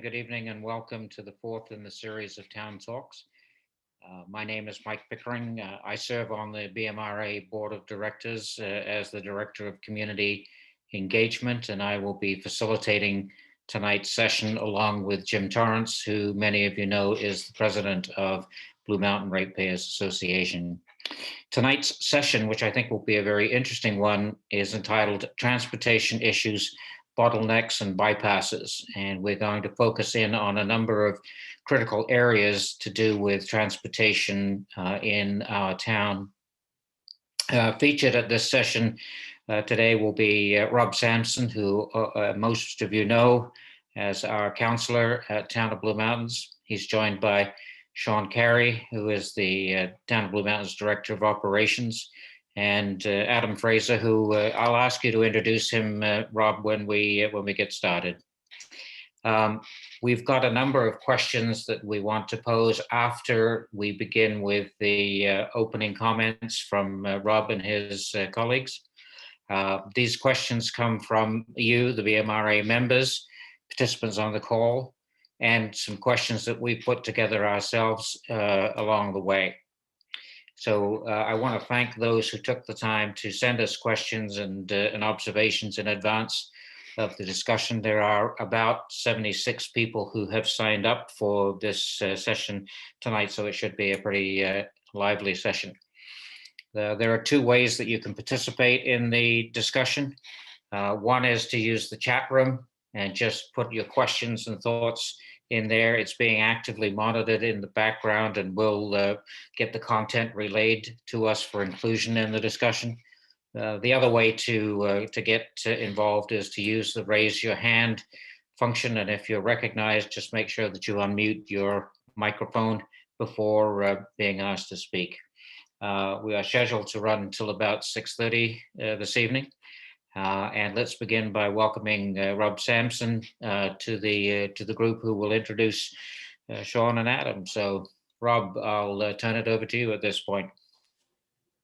Good evening and welcome to the fourth in the series of Town Talks. My name is Mike Pickering. I serve on the BMRA Board of Directors as the Director of Community Engagement, and I will be facilitating tonight's session along with Jim Torrance, who many of you know is the President of Blue Mountain Ratepayers Association. Tonight's session, which I think will be a very interesting one, is entitled Transportation Issues, Bottlenecks and Bypasses. And we're going to focus in on a number of critical areas to do with transportation in our town. Featured at this session today will be Rob Sampson, who most of you know as our councillor at Town of Blue Mountains. He's joined by Sean Carey, who is the Town of Blue Mountains Director of Operations, and Adam Fraser, who I'll ask you to introduce him, Rob, when we get started. We've got a number of questions that we want to pose after we begin with the opening comments from Rob and his colleagues. These questions come from you, the BMRA members, participants on the call, and some questions that we put together ourselves along the way. So I want to thank those who took the time to send us questions and observations in advance of the discussion. There are about 76 people who have signed up for this session tonight, so it should be a pretty lively session. There are two ways that you can participate in the discussion. One is to use the chat room and just put your questions and thoughts in there. It's being actively monitored in the background, and we'll get the content relayed to us for inclusion in the discussion. The other way to get involved is to use the raise your hand function, and if you're recognized, just make sure that you unmute your microphone before being asked to speak. We are scheduled to run until about 6:30 this evening. And let's begin by welcoming Rob Sampson to the group, who will introduce Sean and Adam. So, Rob, I'll turn it over to you at this point.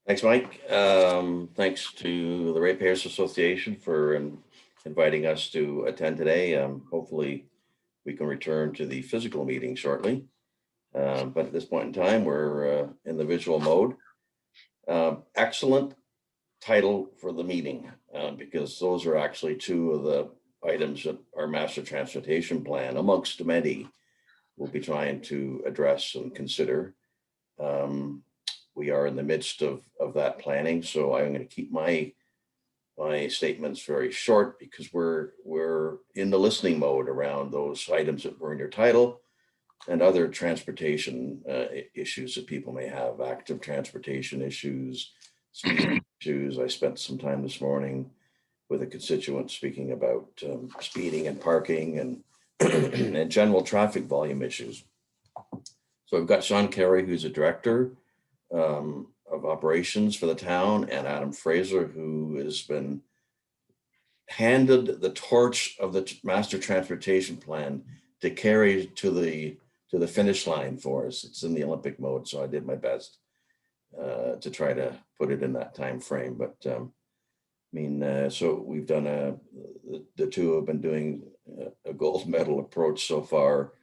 Thanks, Mike. Thanks to the Ratepayers Association for inviting us to attend today. Hopefully, we can return to the physical meeting shortly. But at this point in time, we're in the visual mode. Excellent title for the meeting, because those are actually two of the items that our master transportation plan, amongst many, will be trying to address and consider. We are in the midst of that planning, so I'm going to keep my statements very short, because we're in the listening mode around those items that were in your title and other transportation issues that people may have, active transportation issues, speed issues. I spent some time this morning with a constituent speaking about speeding and parking and and general traffic volume issues. So I've got Sean Carey, who's a director of operations for the town, and Adam Fraser, who has been handed the torch of the master transportation plan to carry to the finish line for us. It's in the Olympic mode, so I did my best to try to put it in that time frame. But so we've done the two have been doing a gold medal approach so far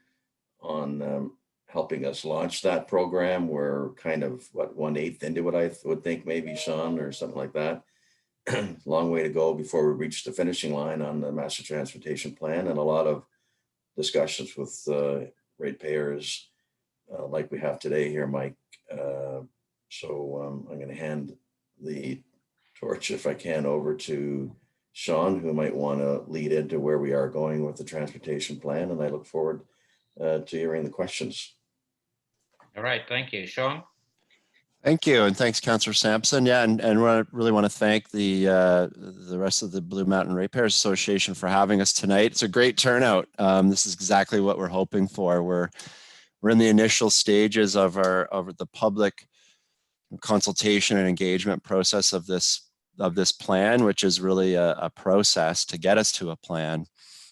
on helping us launch that program. We're kind of 1/8 into it, I would think, maybe, Sean, or something like that. Long way to go before we reach the finishing line on the master transportation plan, and a lot of discussions with ratepayers like we have today here, Mike. So I'm going to hand the torch, if I can, over to Sean, who might want to lead into where we are going with the transportation plan, and I look forward to hearing the questions. All right, thank you, Sean. Thank you, and thanks, Councillor Sampson. Yeah, and I really want to thank the rest of the Blue Mountain Ratepayers Association for having us tonight. It's a great turnout. This is exactly what we're hoping for. We're in the initial stages of the public consultation and engagement process of this plan, which is really a process to get us to a plan.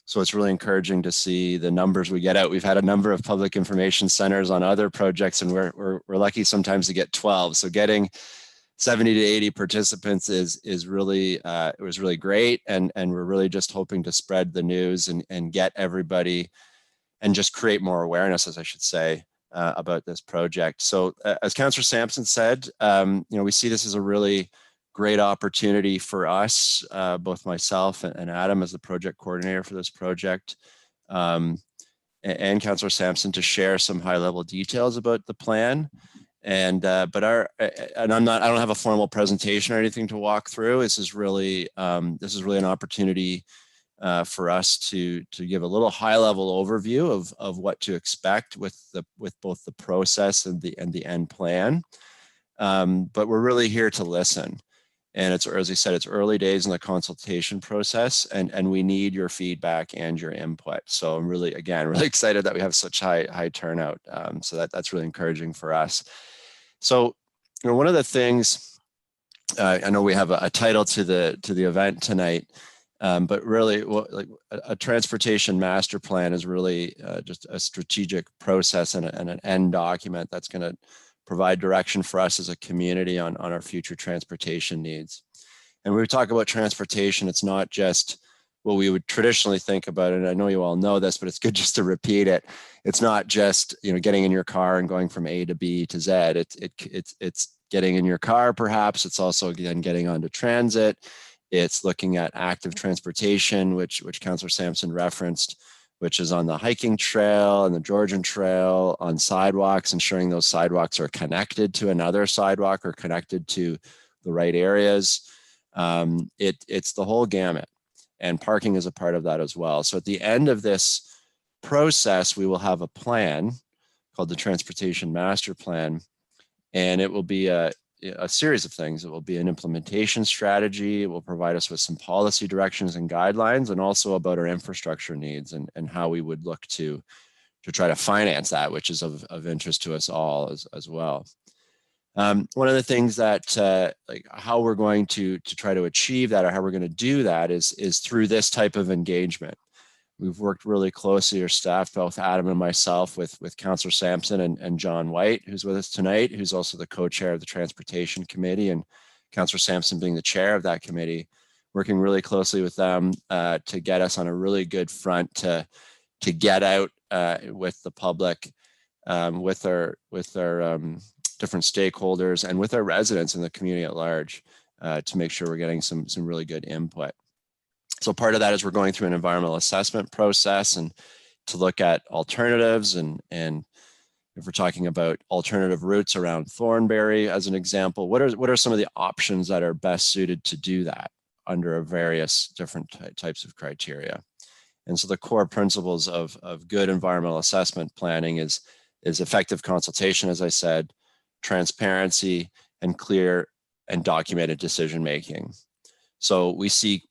So it's really encouraging to see the numbers we get out. We've had a number of public information centers on other projects, and we're lucky sometimes to get 12. So getting 70 to 80 participants is really it was really great, and we're really just hoping to spread the news and get everybody and just create more awareness, as I should say, about this project. So as Councillor Sampson said, we see this as a really great opportunity for us, both myself and Adam as the project coordinator for this project, and Councillor Sampson, to share some high-level details about the plan. And I don't have a formal presentation or anything to walk through. This is really an opportunity for us to give a little high-level overview of what to expect with both the process and the end plan. But we're really here to listen. And it's, as I said, it's early days in the consultation process, and we need your feedback and your input. So I'm really excited that we have such high turnout. So that's really encouraging for us. So, one of the things, I know we have a title to the event tonight, but really, a transportation master plan is really just a strategic process and an end document that's going to provide direction for us as a community on our future transportation needs. And when we talk about transportation, it's not just what we would traditionally think about it. And I know you all know this, but it's good just to repeat it. It's not just getting in your car and going from A to B to Z. It's getting in your car, perhaps. It's also again getting onto transit. It's looking at active transportation, which Councillor Sampson referenced, which is on the hiking trail and the Georgian Trail, on sidewalks, ensuring those sidewalks are connected to another sidewalk or connected to the right areas. It's the whole gamut, and parking is a part of that as well. So at the end of this process, we will have a plan called the Transportation Master Plan, and it will be a series of things. It will be an implementation strategy. It will provide us with some policy directions and guidelines, and also about our infrastructure needs and how we would look to try to finance that, which is of interest to us all as well. One of the things that how we're going to try to achieve that, or how we're going to do that, is through this type of engagement. We've worked really closely, our staff, both Adam and myself, with Councillor Sampson and John White, who's with us tonight, who's also the co-chair of the Transportation Committee, and Councillor Sampson being the chair of that committee, working really closely with them to get us on a really good front to get out with the public, with our different stakeholders, and with our residents in the community at large, to make sure we're getting some really good input. So part of that is we're going through an environmental assessment process and to look at alternatives, and if we're talking about alternative routes around Thornbury as an example, what are some of the options that are best suited to do that under various different types of criteria. And so the core principles of good environmental assessment planning is effective consultation, as I said, transparency, and clear and documented decision making. So we see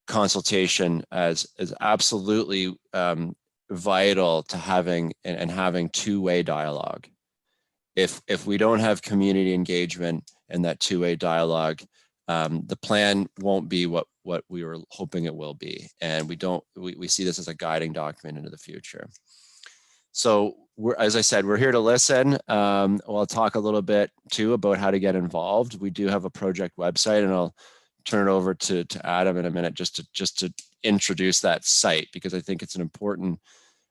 consultation as absolutely vital to having two-way dialogue. If we don't have community engagement and that two-way dialogue, the plan won't be what we were hoping it will be, and we see this as a guiding document into the future. So as I said, we're here to listen. I'll talk a little bit too about how to get involved. We do have a project website, and I'll turn it over to Adam in a minute just to introduce that site, because I think it's an important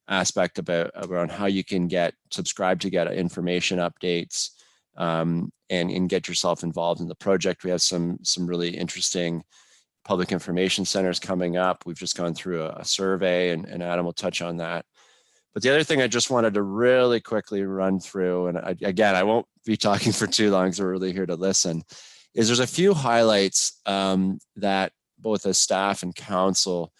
aspect around how you can subscribe to get information updates, and get yourself involved in the project. We have some really interesting public information centers coming up. We've just gone through a survey, and Adam will touch on that. But the other thing I just wanted to really quickly run through, and I won't be talking for too long because we're really here to listen, is there's a few highlights that both as staff and council,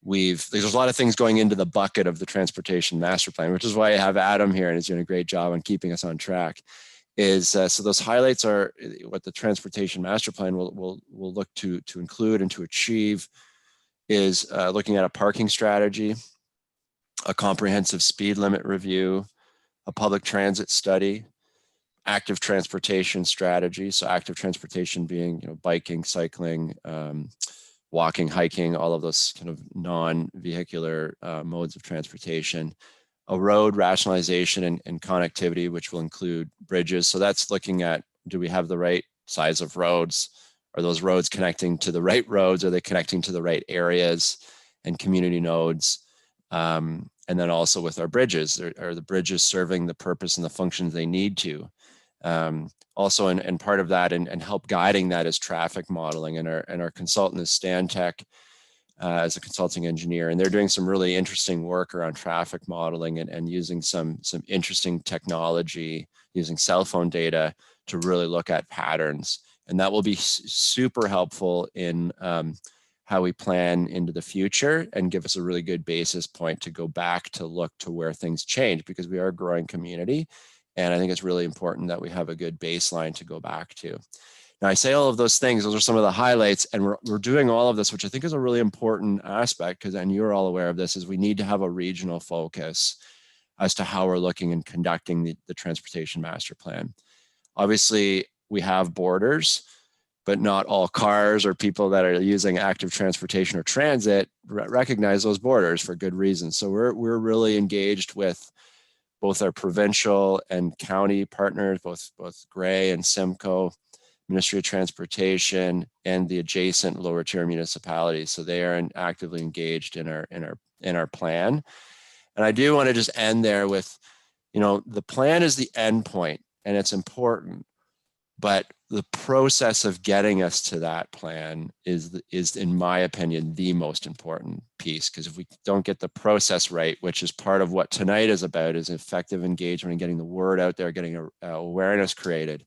there's a lot of things going into the bucket of the Transportation Master Plan, which is why I have Adam here, and he's doing a great job on keeping us on track. So those highlights are what the Transportation Master Plan will look to include and to achieve is looking at a parking strategy, a comprehensive speed limit review, a public transit study, active transportation strategy. So active transportation being biking, cycling, walking, hiking, all of those kind of non-vehicular modes of transportation. A road rationalization and connectivity, which will include bridges. So that's looking at, do we have the right size of roads? Are those roads connecting to the right roads? Are they connecting to the right areas and community nodes? And then also with our bridges, are the bridges serving the purpose and the functions they need to? Also, and part of that and help guiding that is traffic modeling, and our consultant is Stantec as a consulting engineer, and they're doing some really interesting work around traffic modeling and using some interesting technology, using cell phone data to really look at patterns, and that will be super helpful in how we plan into the future and give us a really good basis point to go back to look to where things change, because we are a growing community. And I think it's really important that we have a good baseline to go back to. Now, I say all of those things, those are some of the highlights, and we're doing all of this, which I think is a really important aspect, because, and you're all aware of this, is we need to have a regional focus as to how we're looking and conducting the transportation master plan. Obviously, we have borders, but not all cars or people that are using active transportation or transit recognize those borders for good reasons. So we're really engaged with both our provincial and county partners, both Gray and Simcoe, Ministry of Transportation, and the adjacent lower tier municipalities. So they are actively engaged in our plan. And I do want to just end there with, the plan is the end point, and it's important, but the process of getting us to that plan is, in my opinion, the most important piece. Because if we don't get the process right, which is part of what tonight is about, is effective engagement and getting the word out there, getting awareness created.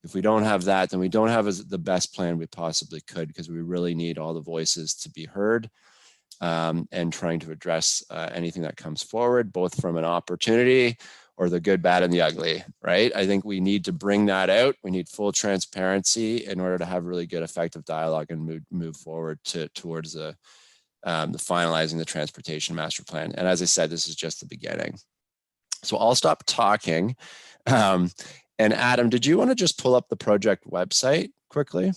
If we don't have that, then we don't have the best plan we possibly could, because we really need all the voices to be heard, and trying to address anything that comes forward, both from an opportunity or the good, bad, and the ugly, right? I think we need to bring that out. We need full transparency in order to have really good, effective dialogue and move forward towards the finalizing the transportation master plan. And as I said, this is just the beginning. So I'll stop talking. And Adam, did you want to just pull up the project website quickly?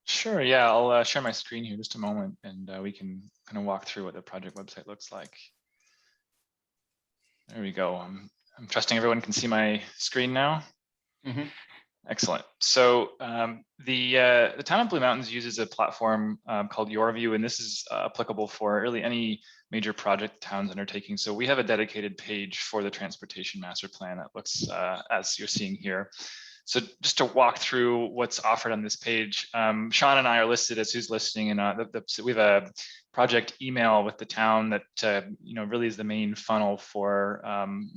Sure, yeah, I'll share my screen here just a moment, and we can kind of walk through what the project website looks like. There we go. I'm trusting everyone can see my screen now. Mm-hmm. Excellent. So the town of Blue Mountains uses a platform called YourView, and this is applicable for really any major project town's undertaking. So we have a dedicated page for the transportation master plan that looks as you're seeing here. So just to walk through what's offered on this page, Sean and I are listed as who's listening, and we have a project email with the town that really is the main funnel for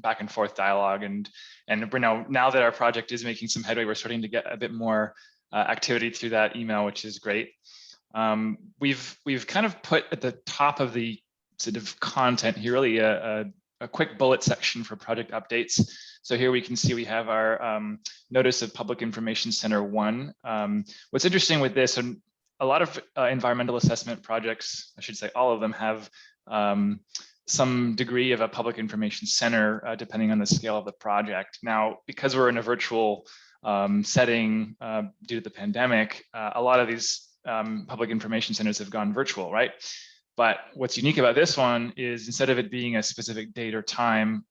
back and forth dialogue. And now that our project is making some headway, we're starting to get a bit more activity through that email, which is great. We've kind of put at the top of the sort of content here really a quick bullet section for project updates. So here we can see we have our Notice of Public Information Center 1. What's interesting with this, and a lot of environmental assessment projects, I should say all of them, have some degree of a public information center depending on the scale of the project. Now, because we're in a virtual setting due to the pandemic, a lot of these public information centers have gone virtual, right? But what's unique about this one is, instead of it being a specific date or time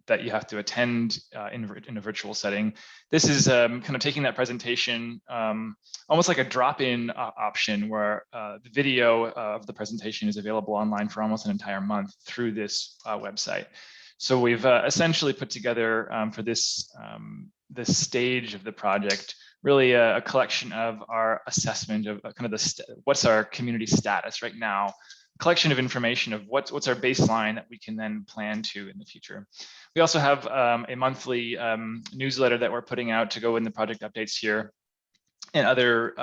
that you have to attend in a virtual setting, this is kind of taking that presentation almost like a drop-in option, where the video of the presentation is available online for almost an entire month through this website. So we've essentially put together for this stage of the project really a collection of our assessment of kind of what's our community status right now, collection of information of what's our baseline that we can then plan to in the future. We also have a monthly newsletter that we're putting out to go in the project updates here, and other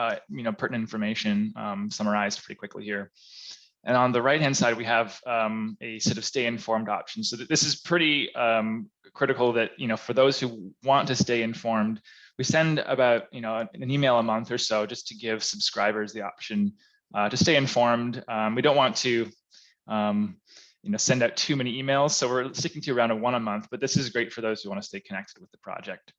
pertinent information summarized pretty quickly here. And on the right-hand side, we have a sort of stay informed option. So this is pretty critical that, for those who want to stay informed, we send about an email a month or so, just to give subscribers the option to stay informed. We don't want to send out too many emails, so we're sticking to around one a month, but this is great for those who want to stay connected with the project.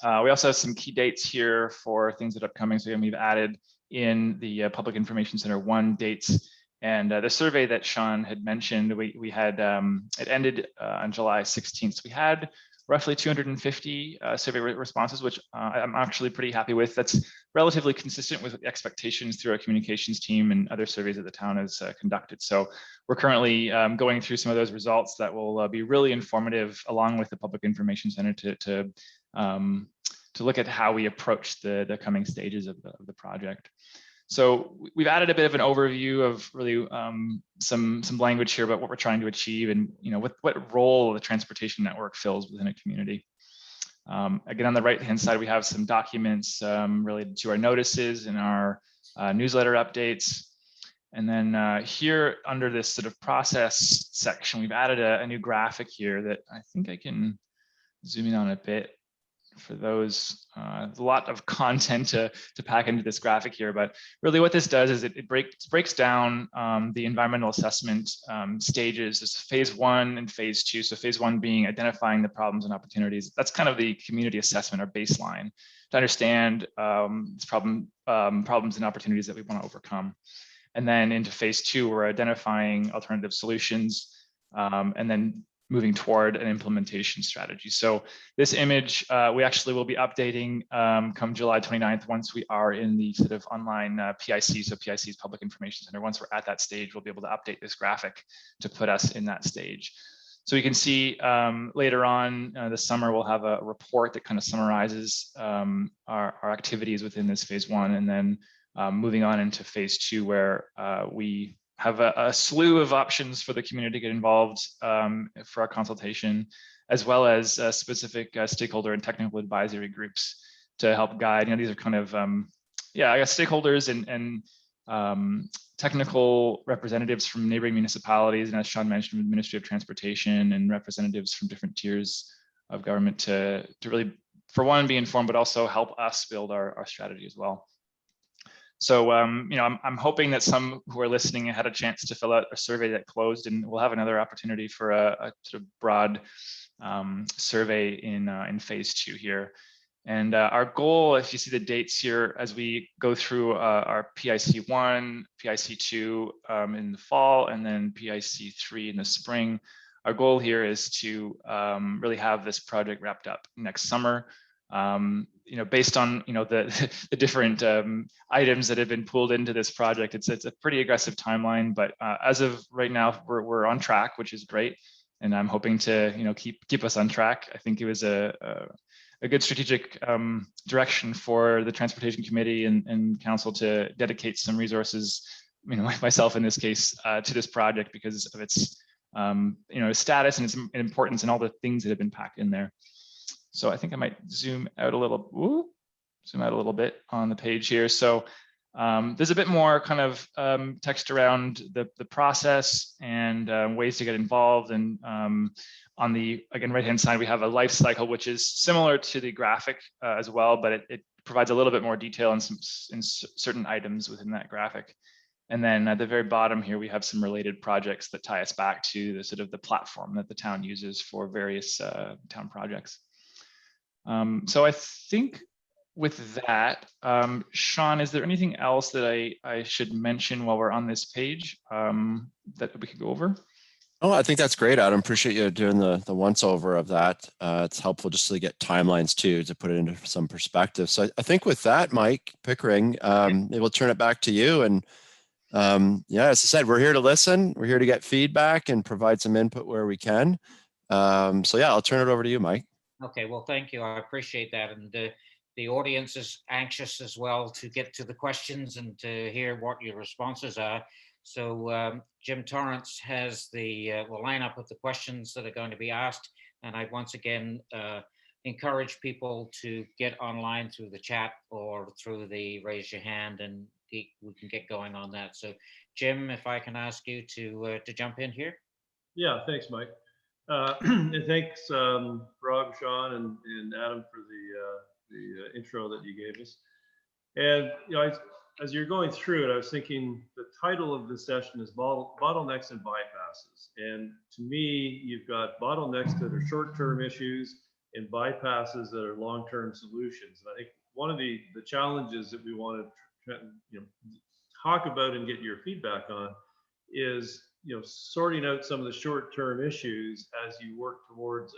We also have some key dates here for things that are upcoming. So again, we've added in the Public Information Center 1 dates. And the survey that Sean had mentioned, we had, it ended on July 16th. So we had roughly 250 survey responses, which I'm actually pretty happy with. That's relatively consistent with expectations through our communications team and other surveys that the town has conducted. So we're currently going through some of those results that will be really informative, along with the Public Information Center, to look at how we approach the coming stages of the project. So we've added a bit of an overview of really some language here about what we're trying to achieve, and what role the transportation network fills within a community. Again, on the right-hand side, we have some documents related to our notices and our newsletter updates. And then here under this sort of process section, we've added a new graphic here that I think I can zoom in on a bit. For those, a lot of content to pack into this graphic here, but really what this does is it breaks down the environmental assessment stages. There's phase 1 and phase 2. So phase 1 being identifying the problems and opportunities. That's kind of the community assessment or baseline to understand problems and opportunities that we want to overcome. And then into phase 2, we're identifying alternative solutions, and then moving toward an implementation strategy. So this image, we actually will be updating come July 29th, once we are in the sort of online PIC, so PIC's Public Information Center. Once we're at that stage, we'll be able to update this graphic to put us in that stage. So you can see later on this summer, we'll have a report that kind of summarizes our activities within this phase 1, and then moving on into phase 2, where we have a slew of options for the community to get involved for our consultation, as well as specific stakeholder and technical advisory groups to help guide. These are kind of, I guess, stakeholders and technical representatives from neighboring municipalities, and as Sean mentioned, the Ministry of Transportation and representatives from different tiers of government to really, for one, be informed, but also help us build our strategy as well. So, I'm hoping that some who are listening had a chance to fill out a survey that closed, and we'll have another opportunity for a sort of broad survey in phase 2 here. And our goal, if you see the dates here, as we go through our PIC 1, PIC 2 in the fall, and then PIC 3 in the spring, our goal here is to really have this project wrapped up next summer. Based on the different items that have been pulled into this project, it's a pretty aggressive timeline. But as of right now, we're on track, which is great, and I'm hoping to keep us on track. I think it was a good strategic direction for the Transportation Committee and Council to dedicate some resources, myself in this case, to this project because of its status and its importance and all the things that have been packed in there. So I think I might zoom out a little bit on the page here. So there's a bit more kind of text around the process and ways to get involved. And on the, again, right-hand side, we have a life cycle, which is similar to the graphic as well, but it provides a little bit more detail in certain items within that graphic. And then at the very bottom here, we have some related projects that tie us back to the sort of the platform that the town uses for various town projects. So I think with that, Sean, is there anything else that I should mention while we're on this page that we could go over? Oh, I think that's great, Adam. Appreciate you doing the once over of that. It's helpful just to get timelines too, to put it into some perspective. So I think with that, Mike Pickering, maybe we'll turn it back to you. And as I said, we're here to listen. We're here to get feedback and provide some input where we can. So yeah, I'll turn it over to you, Mike. Okay, well, thank you. I appreciate that. And the audience is anxious as well to get to the questions and to hear what your responses are. So Jim Torrance has the lineup of the questions that are going to be asked. And I once again encourage people to get online through the chat or through the raise your hand, and we can get going on that. So Jim, if I can ask you to jump in here. Yeah, thanks, Mike. And thanks, Rob, Sean, and Adam for the intro that you gave us. And as you're going through it, I was thinking the title of the session is bottlenecks and bypasses. And to me, you've got bottlenecks that are short-term issues and bypasses that are long-term solutions. And I think one of the challenges that we want to talk about and get your feedback on is sorting out some of the short-term issues as you work towards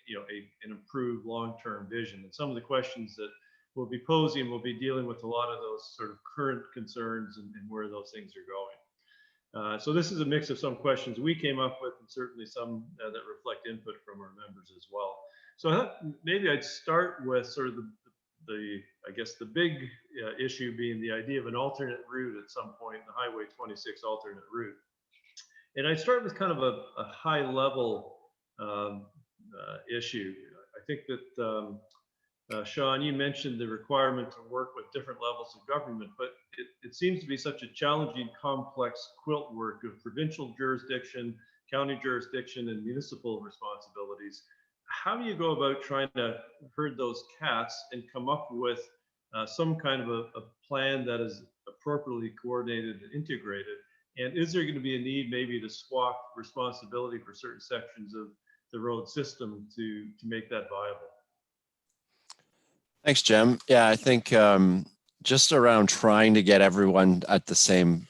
an improved long-term vision. And some of the questions that we'll be posing will be dealing with a lot of those sort of current concerns and where those things are going. So this is a mix of some questions we came up with and certainly some that reflect input from our members as well. So I thought maybe I'd start with sort of I guess the big issue being the idea of an alternate route at some point, the Highway 26 alternate route. And I'd start with kind of a high level issue. I think that Sean, you mentioned the requirement to work with different levels of government, but it seems to be such a challenging, complex quilt work of provincial jurisdiction, county jurisdiction, and municipal responsibilities. How do you go about trying to herd those cats and come up with some kind of a plan that is appropriately coordinated and integrated? And is there going to be a need maybe to swap responsibility for certain sections of the road system to make that viable? Thanks, Jim. Yeah, I think just around trying to get everyone at the same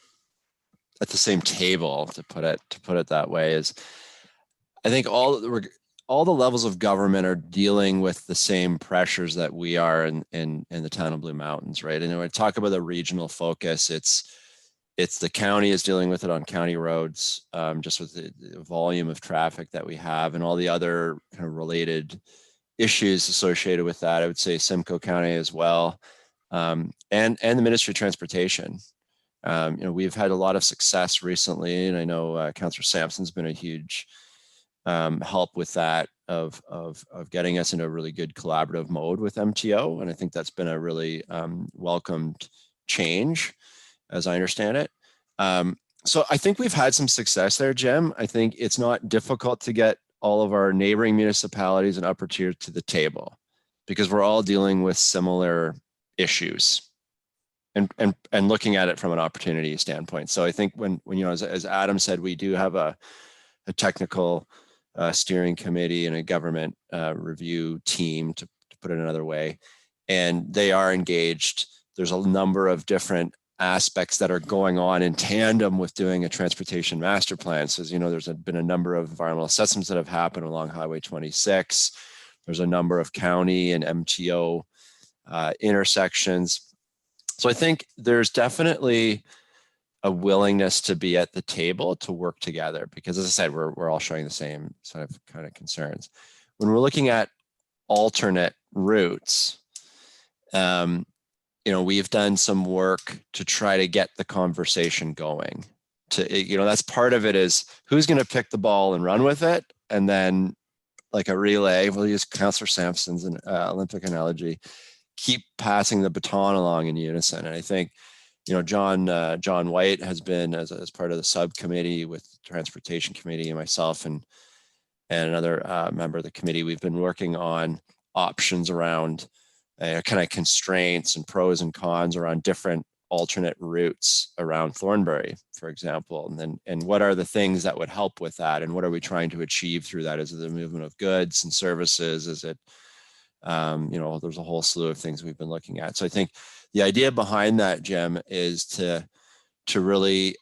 table, to put it that way, is I think all the levels of government are dealing with the same pressures that we are in the town of Blue Mountains, right? And when I talk about the regional focus, it's the county is dealing with it on county roads, just with the volume of traffic that we have and all the other kind of related issues associated with that. I would say Simcoe County as well, and the Ministry of Transportation. We've had a lot of success recently, and I know Councillor Sampson's been a huge help with that of getting us into a really good collaborative mode with MTO, and I think that's been a really welcomed change, as I understand it. So I think we've had some success there, Jim. I think it's not difficult to get all of our neighboring municipalities and upper tier to the table because we're all dealing with similar issues and looking at it from an opportunity standpoint. So I think when as Adam said, we do have a technical steering committee and a government review team, to put it another way, and they are engaged. There's a number of different aspects that are going on in tandem with doing a transportation master plan. So, there's been a number of environmental assessments that have happened along Highway 26. There's a number of county and MTO intersections. So I think there's definitely a willingness to be at the table to work together because, as I said, we're all showing the same sort of kind of concerns. When we're looking at alternate routes, we've done some work to try to get the conversation going. That's part of it, is who's going to pick the ball and run with it. And then like a relay, we'll use Councillor Sampson's Olympic analogy, keep passing the baton along in unison. And I think, John White has been as part of the subcommittee with the Transportation Committee, and myself and another member of the committee, we've been working on options around kind of constraints and pros and cons around different alternate routes around Thornbury, for example, and what are the things that would help with that, and what are we trying to achieve through that? Is it the movement of goods and services? Is it, there's a whole slew of things we've been looking at. So I think the idea behind that, Jim, is to really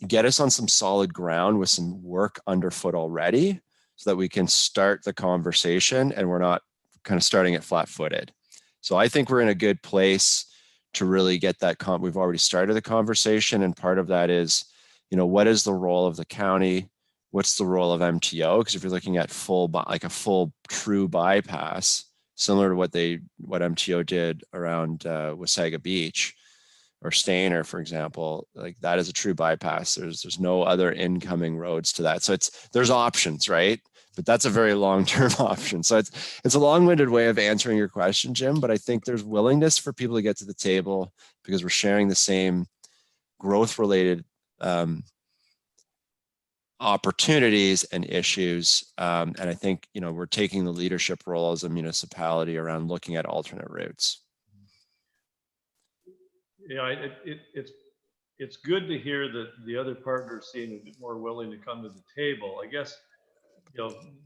get us on some solid ground with some work underfoot already, so that we can start the conversation and we're not kind of starting it flat-footed. So I think we're in a good place to really get that. We've already started the conversation, and part of that is, what is the role of the county? What's the role of MTO? Because if you're looking at a full true bypass, similar to what MTO did around Wasaga Beach or Stainer, for example, like that is a true bypass. There's no other incoming roads to that. So there's options, right? But that's a very long-term option. So it's a long-winded way of answering your question, Jim, but I think there's willingness for people to get to the table because we're sharing the same growth-related opportunities and issues. And I think, we're taking the leadership role as a municipality around looking at alternate routes. It's good to hear that the other partners seem a bit more willing to come to the table. I guess,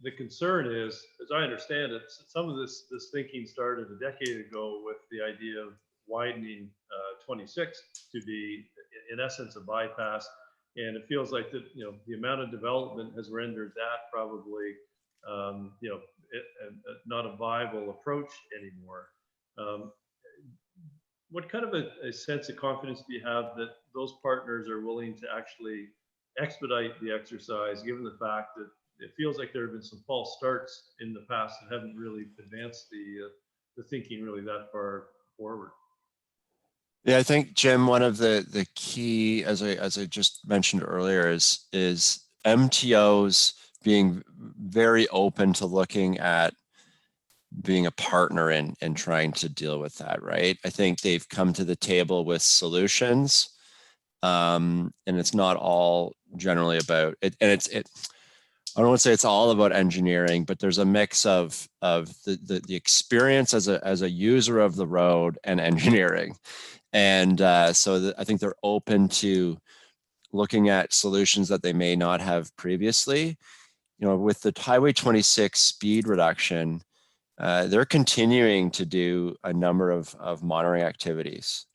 the concern is, as I understand it, some of this thinking started a decade ago with the idea of widening 26 to be, in essence, a bypass. And it feels like that, the amount of development has rendered that probably, not a viable approach anymore. What kind of a sense of confidence do you have that those partners are willing to actually expedite the exercise, given the fact that it feels like there have been some false starts in the past that haven't really advanced the thinking really that far forward? Yeah, I think, Jim, one of the key, as I just mentioned earlier, is MTOs being very open to looking at being a partner in trying to deal with that, right? I think they've come to the table with solutions, and it's not all generally about it. And I don't want to say it's all about engineering, but there's a mix of the experience as a user of the road and engineering. And so I think they're open to looking at solutions that they may not have previously. You know, with the Highway 26 speed reduction, they're continuing to do a number of monitoring activities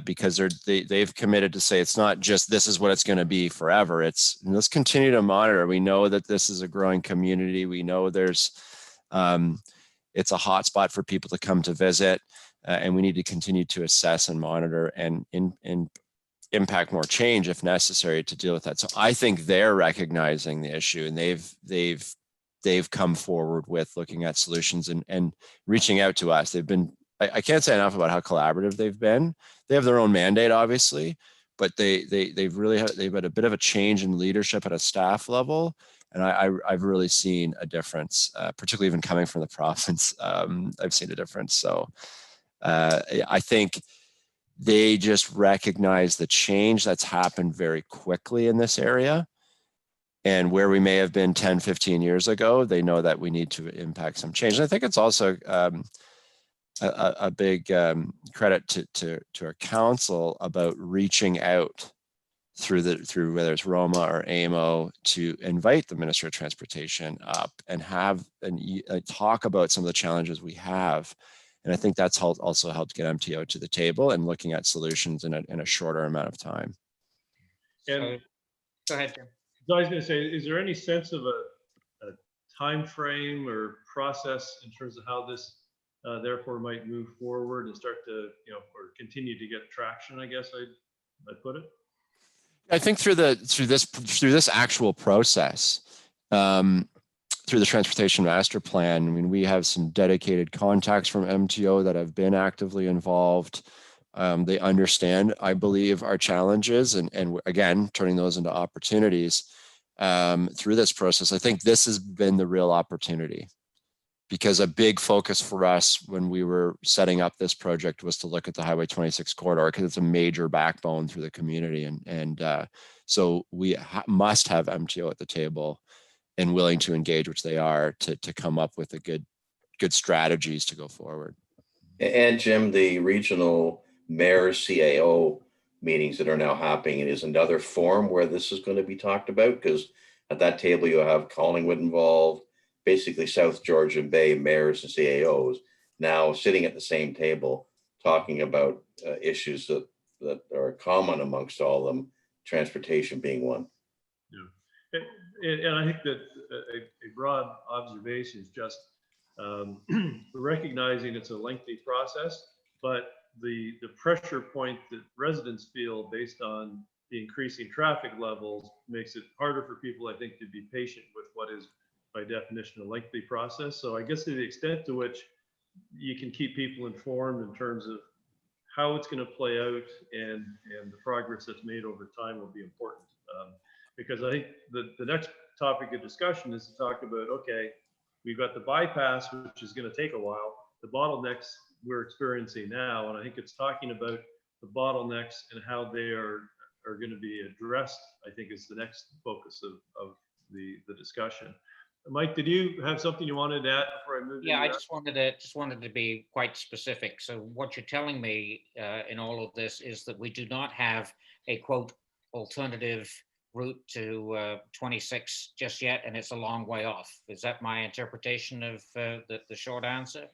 because they've committed to say it's not just this is what it's going to be forever. It's let's continue to monitor. We know that this is a growing community. We know there's it's a hotspot for people to come to visit, and we need to continue to assess and monitor and impact more change if necessary to deal with that. So I think they're recognizing the issue, and they've come forward with looking at solutions and reaching out to us. They've been, I can't say enough about how collaborative they've been. They have their own mandate, obviously, but they've had a bit of a change in leadership at a staff level. And I've really seen a difference, particularly even coming from the province. I've seen a difference. So I think they just recognize the change that's happened very quickly in this area. And where we may have been 10, 15 years ago, they know that we need to impact some change. And I think it's also a big credit to our council about reaching out through whether it's Roma or AMO to invite the Minister of Transportation up and talk about some of the challenges we have. And I think that's also helped get MTO to the table and looking at solutions in a shorter amount of time. And go ahead, Jim. So I was going to say, is there any sense of a time frame or process in terms of how this therefore might move forward and start to, or continue to get traction, I guess I'd put it? I think through this actual process, through the Transportation Master Plan, I mean, we have some dedicated contacts from MTO that have been actively involved. They understand, I believe, our challenges and again, turning those into opportunities through this process. I think this has been the real opportunity, because a big focus for us when we were setting up this project was to look at the Highway 26 corridor, because it's a major backbone through the community. And so we must have MTO at the table and willing to engage, which they are, to come up with a good strategies to go forward. And Jim, the regional mayor CAO meetings that are now happening is another forum where this is going to be talked about, because at that table you'll have Collingwood involved, basically South Georgian Bay mayors and CAOs now sitting at the same table talking about issues that are common amongst all of them, transportation being one. Yeah. And I think that a broad observation is just recognizing it's a lengthy process, but the pressure point that residents feel based on the increasing traffic levels makes it harder for people, I think, to be patient with what is by definition a lengthy process. So I guess to the extent to which you can keep people informed in terms of how it's going to play out and the progress that's made over time will be important. Because I think the next topic of discussion is to talk about, okay, we've got the bypass, which is going to take a while, the bottlenecks we're experiencing now, and I think it's talking about the bottlenecks and how they are going to be addressed, I think is the next focus of the discussion. Mike, did you have something you wanted to add before I move? Yeah, I just wanted to be quite specific. So what you're telling me in all of this is that we do not have a quote alternative route to 26 just yet, and it's a long way off. Is that my interpretation of the short answer?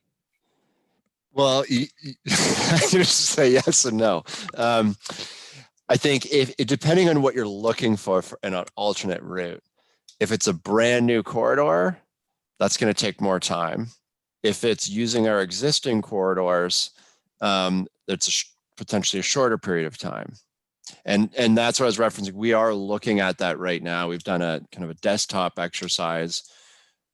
Well, you just say yes and no. I think if depending on what you're looking for an alternate route, if it's a brand new corridor, that's going to take more time. If it's using our existing corridors, it's potentially a shorter period of time. And that's what I was referencing. We are looking at that right now. We've done a kind of a desktop exercise,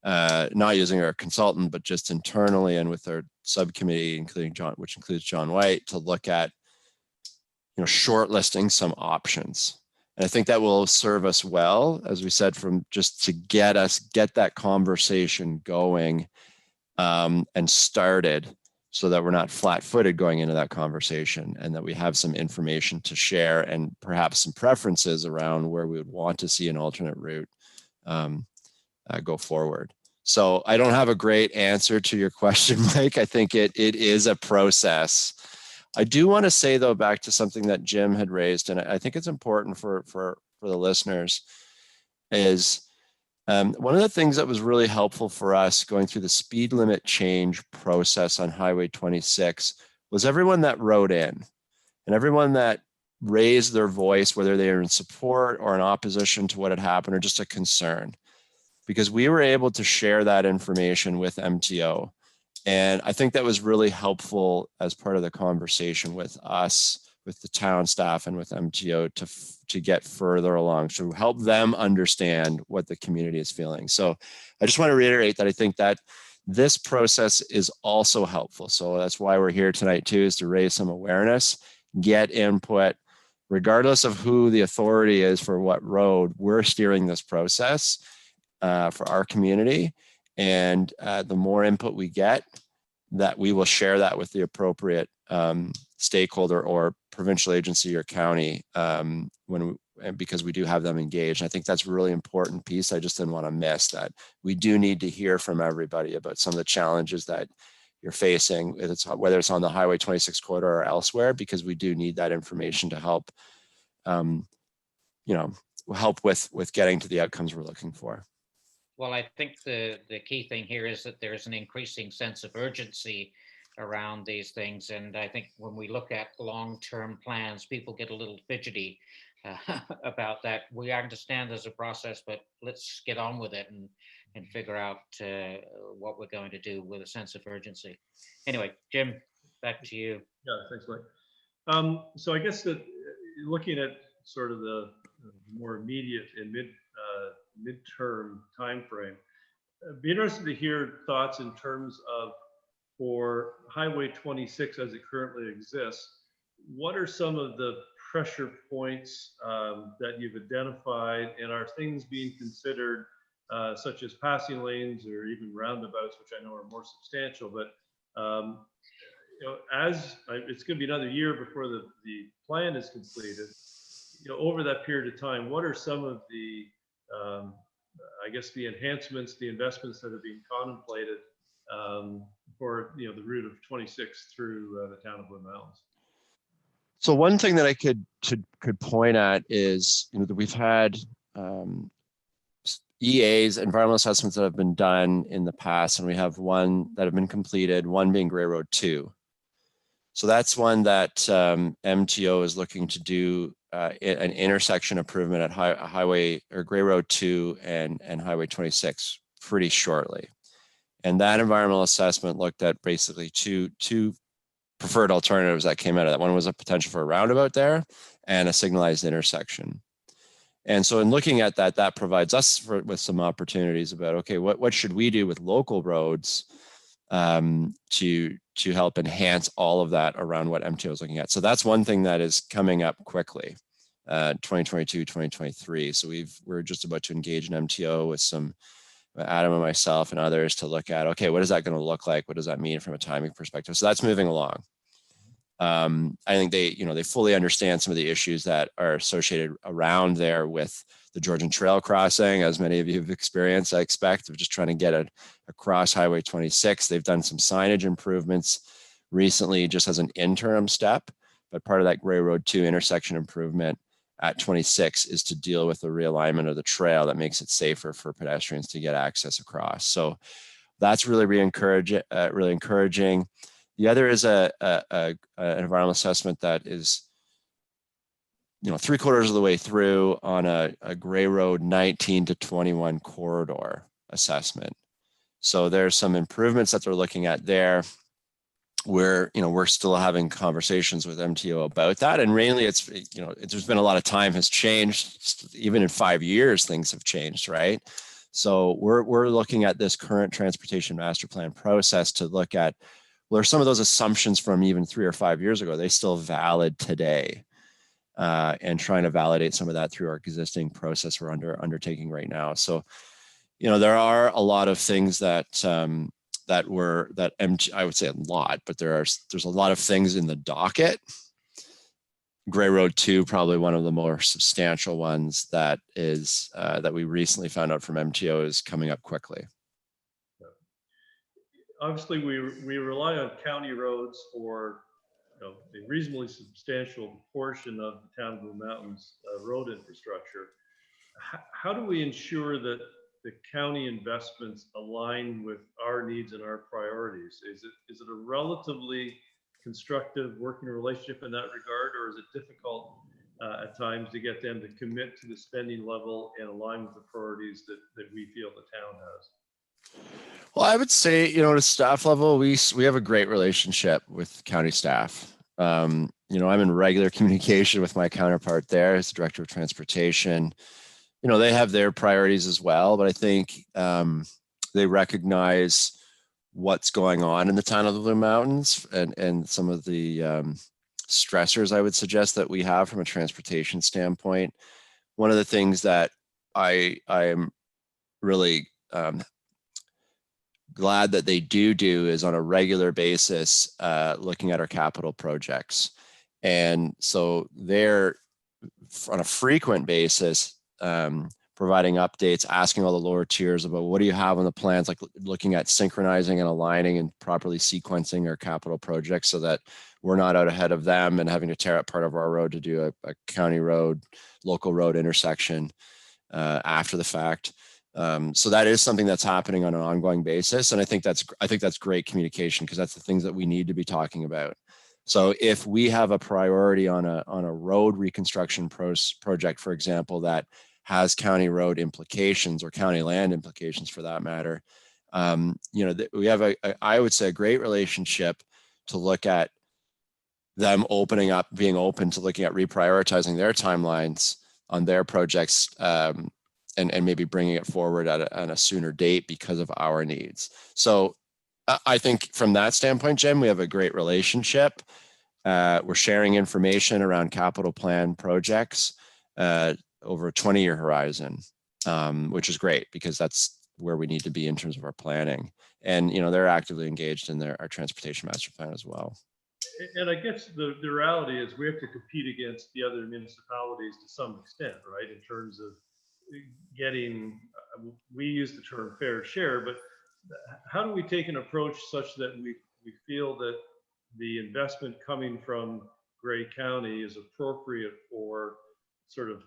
not using our consultant, but just internally and with our subcommittee, including John, which includes John White, to look at, shortlisting some options. And I think that will serve us well, as we said, from just to get that conversation going and started, so that we're not flat-footed going into that conversation, and that we have some information to share and perhaps some preferences around where we would want to see an alternate route go forward. So I don't have a great answer to your question, Mike. I think it is a process. I do want to say, though, back to something that Jim had raised, and I think it's important for the listeners, is one of the things that was really helpful for us going through the speed limit change process on Highway 26 was everyone that wrote in and everyone that raised their voice, whether they were in support or in opposition to what had happened or just a concern, because we were able to share that information with MTO. And I think that was really helpful as part of the conversation with us, with the town staff, and with MTO to get further along, to help them understand what the community is feeling. So I just want to reiterate that I think that this process is also helpful. So that's why we're here tonight too, is to raise some awareness, get input, regardless of who the authority is for what road. We're steering this process for our community. And the more input we get, that we will share that with the appropriate stakeholder or provincial agency or county because we do have them engaged. And I think that's a really important piece. I just didn't want to miss that. We do need to hear from everybody about some of the challenges that you're facing, whether it's on the Highway 26 corridor or elsewhere, because we do need that information to help, help with getting to the outcomes we're looking for. Well, I think the key thing here is that there's an increasing sense of urgency around these things. And I think when we look at long-term plans, people get a little fidgety about that. We understand there's a process, but let's get on with it and figure out what we're going to do with a sense of urgency. Anyway, Jim, back to you. Yeah, thanks, Mike. So I guess that looking at sort of the more immediate and midterm time frame, be interested to hear thoughts in terms of, for Highway 26 as it currently exists, what are some of the pressure points that you've identified, and are things being considered such as passing lanes or even roundabouts, which I know are more substantial, but as it's going to be another year before the plan is completed, over that period of time, what are some of the I guess the enhancements, the investments that are being contemplated for the route of 26 through the town of Blue Mountains? So one thing that I could point at is that we've had EAs, environmental assessments, that have been done in the past, and we have one that have been completed, one being Grey Road 2. So that's one that MTO is looking to do an intersection improvement at Highway or Grey Road 2 and Highway 26 pretty shortly. And that environmental assessment looked at basically two preferred alternatives that came out of that. One was a potential for a roundabout there and a signalized intersection. And so in looking at that, that provides us with some opportunities about, okay, what should we do with local roads to help enhance all of that around what MTO is looking at. So that's one thing that is coming up quickly, 2022, 2023. So we're just about to engage in MTO with some Adam and myself and others to look at, okay, what is that going to look like? What does that mean from a timing perspective? So that's moving along. I think they fully understand some of the issues that are associated around there with the Georgian Trail crossing, as many of you have experienced, I expect, of just trying to get across Highway 26. They've done some signage improvements recently just as an interim step, but part of that Grey Road 2 intersection improvement at 26 is to deal with the realignment of the trail that makes it safer for pedestrians to get access across. So that's really encouraging. The other is an environmental assessment that is 3/4 of the way through on a Grey Road 19 to 21 corridor assessment. So there's some improvements that they're looking at there. We're still having conversations with MTO about that, and mainly there's been a lot of time has changed. Even in 5 years, things have changed, right? So we're looking at this current transportation master plan process to look at, well, are some of those assumptions from even 3 or 5 years ago, are they still valid today? And trying to validate some of that through our existing process we're undertaking right now. So, there are a lot of things that I would say a lot, but there's a lot of things in the docket. Gray Road 2, probably one of the more substantial ones that is that we recently found out from MTO is coming up quickly. Obviously, we rely on county roads for a reasonably substantial portion of the town of Blue Mountains road infrastructure. How do we ensure that the county investments align with our needs and our priorities? Is it a relatively constructive working relationship in that regard, or is it difficult at times to get them to commit to the spending level and align with the priorities that we feel the town has? Well, I would say, at a staff level, we have a great relationship with county staff. I'm in regular communication with my counterpart there as director of transportation. They have their priorities as well, but I think they recognize what's going on in the town of the Blue Mountains and some of the stressors I would suggest that we have from a transportation standpoint. One of the things that I am really glad that they do is on a regular basis looking at our capital projects. And so they're on a frequent basis providing updates, asking all the lower tiers about what do you have on the plans, like looking at synchronizing and aligning and properly sequencing our capital projects so that we're not out ahead of them and having to tear up part of our road to do a county road, local road intersection after the fact. So that is something that's happening on an ongoing basis. And I think that's great communication, because that's the things that we need to be talking about. So if we have a priority on a road reconstruction project, for example, that has county road implications or county land implications for that matter, we have I would say a great relationship to look at them being open to looking at reprioritizing their timelines on their projects and maybe bringing it forward at a sooner date because of our needs. So I think from that standpoint, Jim, we have a great relationship. We're sharing information around capital plan projects over a 20-year horizon, which is great because that's where we need to be in terms of our planning. And, they're actively engaged in our transportation master plan as well. And I guess the reality is we have to compete against the other municipalities to some extent, right? In terms of getting, we use the term fair share, but how do we take an approach such that we feel that the investment coming from Grey County is appropriate for sort of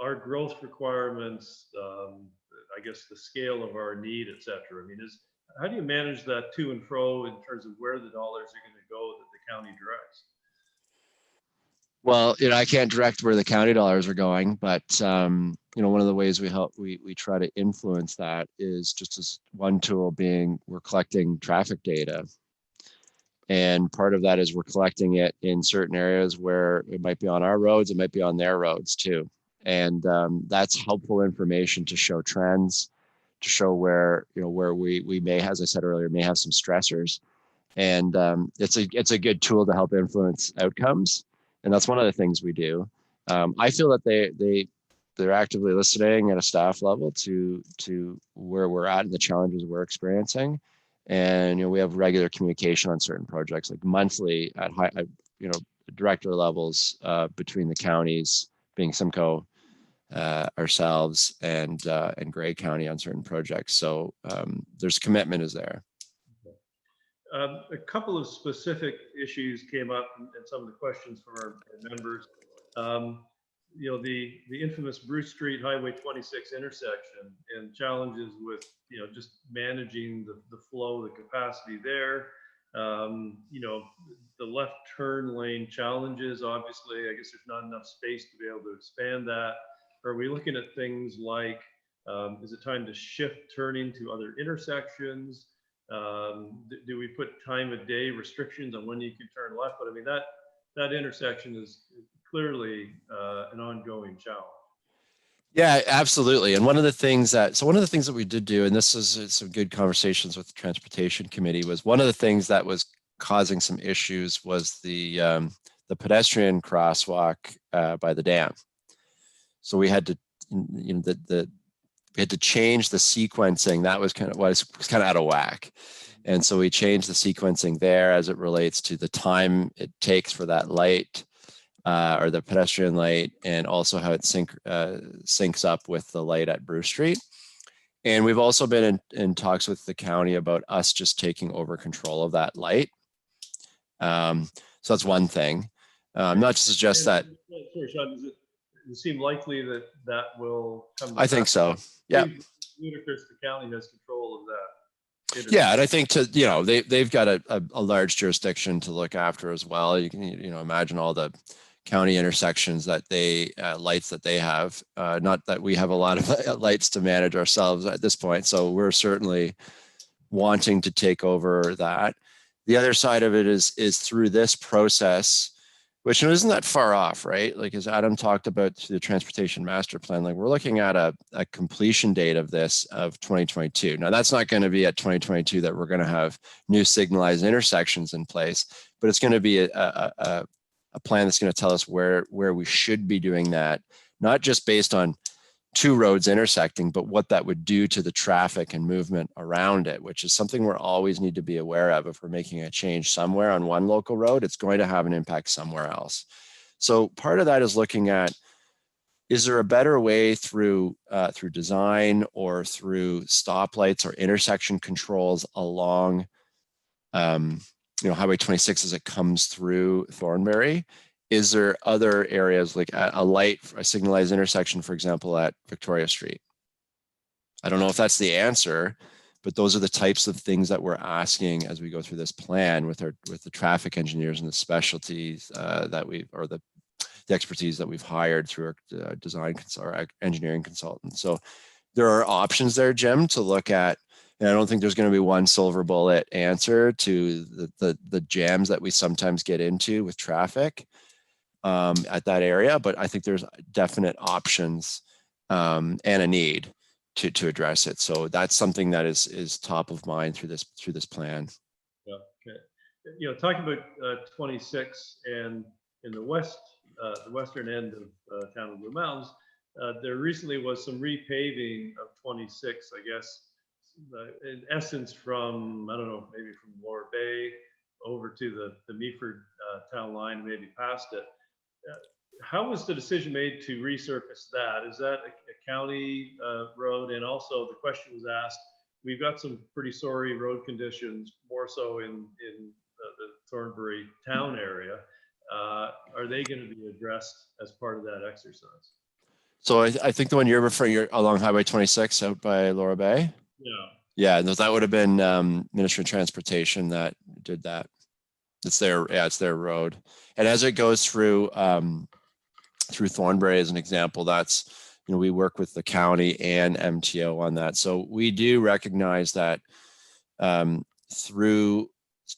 our growth requirements, I guess the scale of our need, et cetera? I mean, how do you manage that to and fro in terms of where the dollars are going to go that the county directs? Well, I can't direct where the county dollars are going, but one of the ways we try to influence that is just as one tool being we're collecting traffic data. And part of that is we're collecting it in certain areas where it might be on our roads, it might be on their roads too. And that's helpful information to show trends, to show where we may, as I said earlier, may have some stressors. And it's a good tool to help influence outcomes. And that's one of the things we do. I feel that they're actively listening at a staff level to where we're at and the challenges we're experiencing. And we have regular communication on certain projects, like monthly at high, director levels between the counties, being Simcoe, ourselves, and Grey County on certain projects. So there's commitment is there. A couple of specific issues came up and some of the questions from our members. The infamous Bruce Street Highway 26 intersection and challenges with, just managing the flow, the capacity there. The left turn lane challenges, obviously, I guess there's not enough space to be able to expand that. Are we looking at things like Is it time to shift turning to other intersections? Do we put time of day restrictions on when you can turn left? But I mean, that intersection is clearly an ongoing challenge. Yeah, absolutely. And one of the things that we did do, and this is some good conversations with the transportation committee, was one of the things that was causing some issues was the pedestrian crosswalk by the dam. So we had to, you know, we had to change the sequencing. That was kind of out of whack. And so we changed the sequencing there as it relates to the time it takes for that light or the pedestrian light, and also how it syncs up with the light at Bruce Street. And we've also been in talks with the county about us just taking over control of that light. So that's one thing. Not to suggest that. Sorry, Sean, does it seem likely that that will come? I think so. Yeah. Ludicrous, the county has control of that. Yeah, and I think they've got a large jurisdiction to look after as well. You can imagine all the county intersections that lights that they have. Not that we have a lot of lights to manage ourselves at this point, so we're certainly wanting to take over that. The other side of it is through this process, which isn't that far off, right? Like as Adam talked about through the transportation master plan, like we're looking at a completion date of this of 2022. Now that's not going to be at 2022 that we're going to have new signalized intersections in place, but it's going to be a plan that's going to tell us where we should be doing that, not just based on two roads intersecting, but what that would do to the traffic and movement around it, which is something we're always need to be aware of. If we're making a change somewhere on one local road, it's going to have an impact somewhere else. So part of that is looking at, is there a better way through design or through stoplights or intersection controls along Highway 26 as it comes through Thornbury? Is there other areas like a signalized intersection, for example, at Victoria Street? I don't know if that's the answer, but those are the types of things that we're asking as we go through this plan with the traffic engineers and the specialties the expertise that we've hired through our our engineering consultants. So there are options there, Jim, to look at. And I don't think there's going to be one silver bullet answer to the jams that we sometimes get into with traffic at that area, but I think there's definite options and a need to address it. So that's something that is top of mind through this plan. Yeah. Okay. Talking about 26 and in the western end of town of Blue Mountains, there recently was some repaving of 26, I guess. In essence, from, I don't know, maybe from Lower Bay over to the Meaford town line, maybe past it. How was the decision made to resurface that? Is that a county road? And also the question was asked, we've got some pretty sorry road conditions, more so in the Thornbury town area. Are they going to be addressed as part of that exercise? So I think the one you're referring along Highway 26 out by Laura Bay. Yeah, that would have been Ministry of Transportation that did that. It's their road, and as it goes through Thornbury as an example, that's we work with the county and MTO on that. So we do recognize that through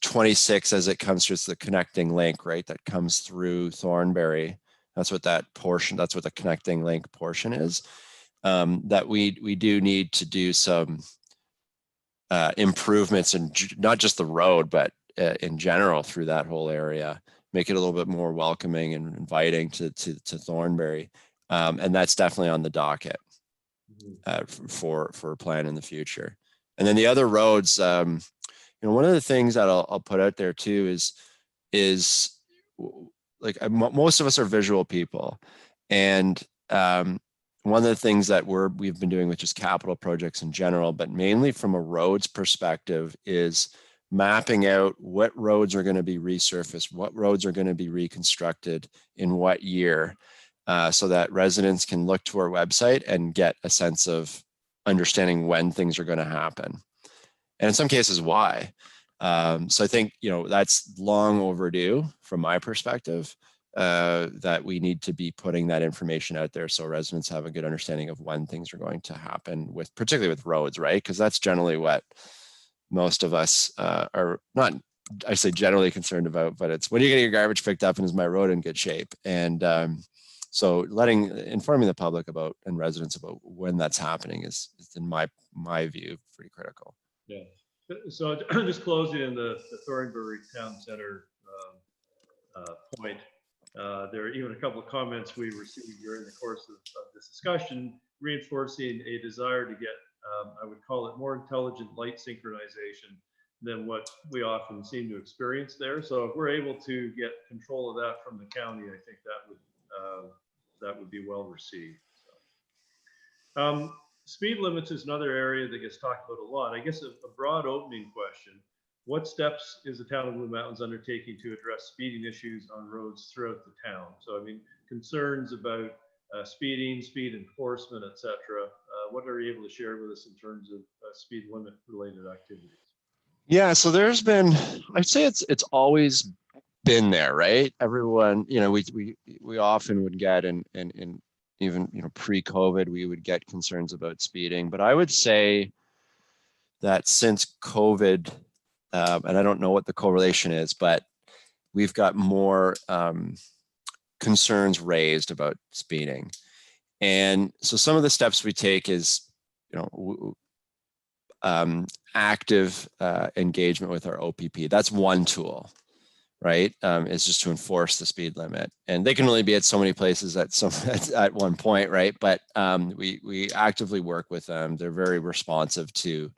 26 as it comes through, it's the connecting link, right? That comes through Thornbury. That's what that portion. That's what the connecting link portion is. That we do need to do some improvements in not just the road, but in general through that whole area, make it a little bit more welcoming and inviting to Thornbury, and that's definitely on the docket for a plan in the future. And then the other roads, one of the things that I'll put out there too is like most of us are visual people, and one of the things that we've been doing with just capital projects in general, but mainly from a roads perspective, is mapping out what roads are going to be resurfaced, what roads are going to be reconstructed in what year, so that residents can look to our website and get a sense of understanding when things are going to happen. And in some cases, why. So I think, that's long overdue from my perspective, that we need to be putting that information out there so residents have a good understanding of when things are going to happen with, particularly with roads, right? Because that's generally what most of us are not, I say generally concerned about, but it's when you're getting your garbage picked up and is my road in good shape? And so informing the public about and residents about when that's happening is in my view, pretty critical. Yeah. So just closing in the Thornbury Town Center point, there are even a couple of comments we received during the course of this discussion, reinforcing a desire to get, I would call it more intelligent light synchronization than what we often seem to experience there. So if we're able to get control of that from the county, I think that would be well received. So, speed limits is another area that gets talked about a lot. I guess a broad opening question. What steps is the town of Blue Mountains undertaking to address speeding issues on roads throughout the town? So, I mean, concerns about speeding, speed enforcement, etc. What are you able to share with us in terms of speed limit related activities? Yeah, so there's been, I'd say it's always been there, right? Everyone, we often would get in even pre-COVID, we would get concerns about speeding, but I would say that since COVID, and I don't know what the correlation is, but we've got more concerns raised about speeding. And so some of the steps we take is, active engagement with our OPP. That's one tool, right? It's just to enforce the speed limit, and they can only be at so many places at one point, right? But we actively work with them. They're very responsive to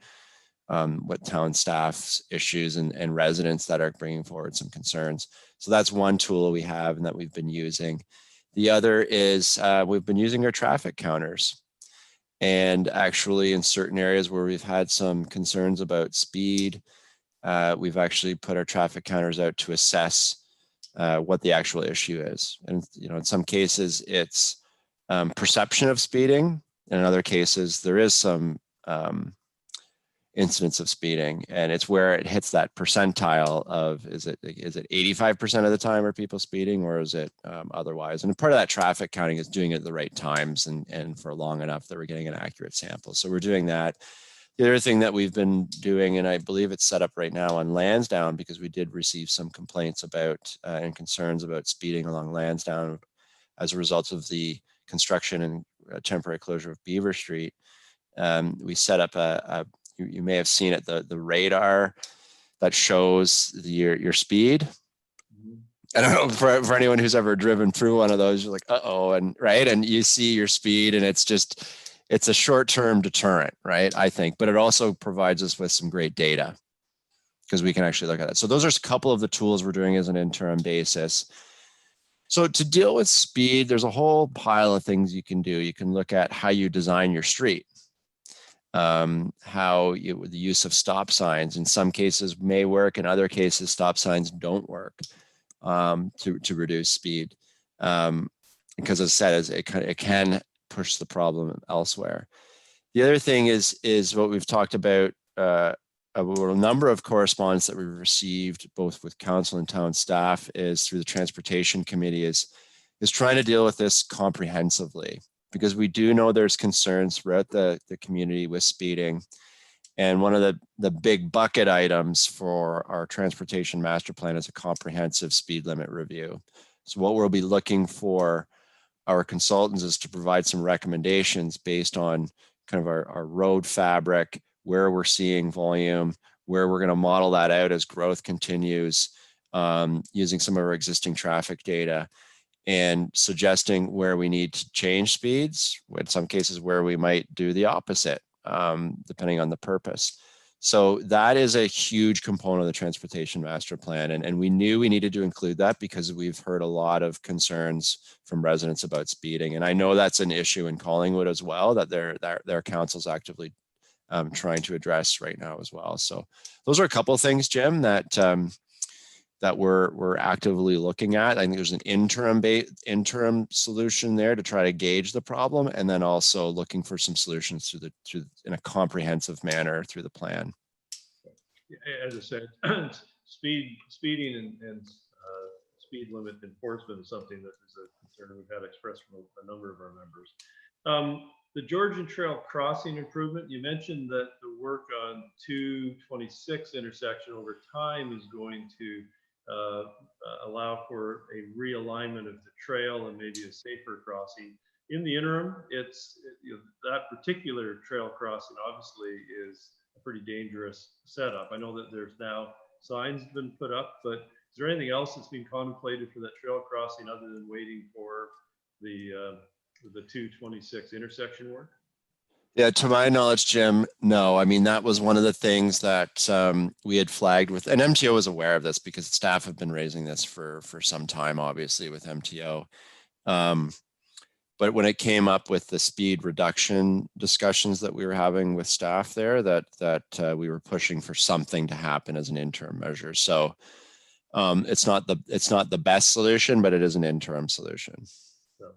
what town staff's issues and residents that are bringing forward some concerns. So that's one tool we have and that we've been using. The other is we've been using our traffic counters. And actually in certain areas where we've had some concerns about speed, we've actually put our traffic counters out to assess what the actual issue is. And in some cases it's perception of speeding. In other cases, there is some incidents of speeding, and it's where it hits that percentile of is it 85% of the time are people speeding, or is it otherwise? And part of that traffic counting is doing it at the right times and for long enough that we're getting an accurate sample. So we're doing that. The other thing that we've been doing, and I believe it's set up right now on Lansdowne, because we did receive some complaints about and concerns about speeding along Lansdowne as a result of the construction and temporary closure of Beaver Street. We set up you may have seen it, the radar that shows your speed. I don't know, for anyone who's ever driven through one of those, you're like, uh-oh, and right, and you see your speed, and it's a short-term deterrent, right, I think, but it also provides us with some great data because we can actually look at it. So those are a couple of the tools we're doing as an interim basis. So to deal with speed, there's a whole pile of things you can do. You can look at how you design your street. The use of stop signs in some cases may work, in other cases stop signs don't work to reduce speed, because as I said, it can push the problem elsewhere. The other thing is what we've talked about, a number of correspondence that we've received both with council and town staff is through the transportation committee is trying to deal with this comprehensively, because we do know there's concerns throughout the community with speeding. And one of the big bucket items for our transportation master plan is a comprehensive speed limit review. So what we'll be looking for our consultants is to provide some recommendations based on kind of our road fabric, where we're seeing volume, where we're going to model that out as growth continues, using some of our existing traffic data, and suggesting where we need to change speeds, in some cases where we might do the opposite, depending on the purpose. So that is a huge component of the transportation master plan. And we knew we needed to include that because we've heard a lot of concerns from residents about speeding. And I know that's an issue in Collingwood as well, that their council's actively trying to address right now as well. So those are a couple of things, Jim, that we're actively looking at. I think there's an interim solution there to try to gauge the problem, and then also looking for some solutions in a comprehensive manner through the plan. speed limit enforcement is something that is a concern we've had expressed from a number of our members. The Georgian Trail crossing improvement, you mentioned that the work on 226 intersection over time is going to allow for a realignment of the trail and maybe a safer crossing. In the interim, that particular trail crossing obviously is a pretty dangerous setup. I know that there's now signs been put up, but is there anything else that's being contemplated for that trail crossing other than waiting for the 226 intersection work? Yeah, to my knowledge, Jim, no. I mean, that was one of the things that we had flagged with, and MTO was aware of this because staff have been raising this for some time, obviously, with MTO. But when it came up with the speed reduction discussions that we were having with staff there, that we were pushing for something to happen as an interim measure. So it's not the best solution, but it is an interim solution. So,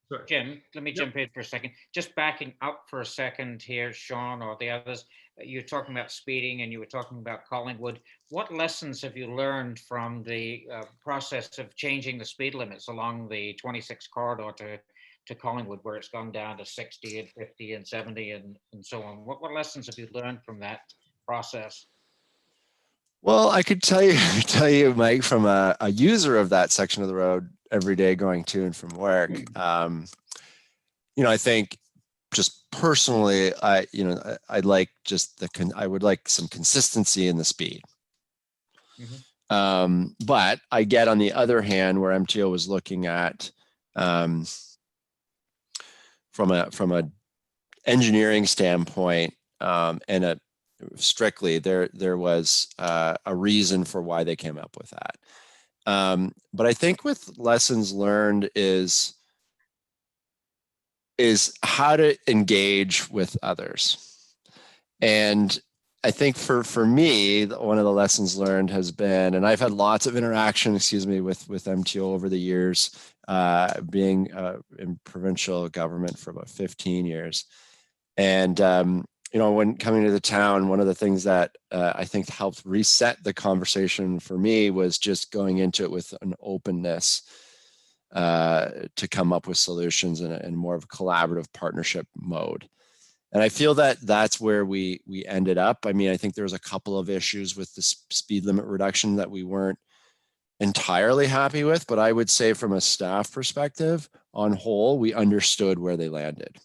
sorry. Jim, let me jump in for a second. Just backing up for a second here, Sean or the others. You're talking about speeding and you were talking about Collingwood. What lessons have you learned from the process of changing the speed limits along the 26 corridor to Collingwood, where it's gone down to 60 and 50 and 70 and so on? What lessons have you learned from that process? Well, I could tell you, Mike, from a user of that section of the road every day going to and from work. I think just personally, I'd like I would like some consistency in the speed. Mm-hmm. But I get on the other hand where MTO was looking at from a engineering standpoint and strictly there was a reason for why they came up with that. But I think with lessons learned is how to engage with others. And I think for me, one of the lessons learned has been, and I've had lots of interaction, with MTO over the years, being in provincial government for about 15 years. And, when coming to the town, one of the things that I think helped reset the conversation for me was just going into it with an openness to come up with solutions in more of a collaborative partnership mode. And I feel that that's where we ended up. I mean, I think there was a couple of issues with the speed limit reduction that we weren't entirely happy with, but I would say from a staff perspective, on whole, we understood where they landed.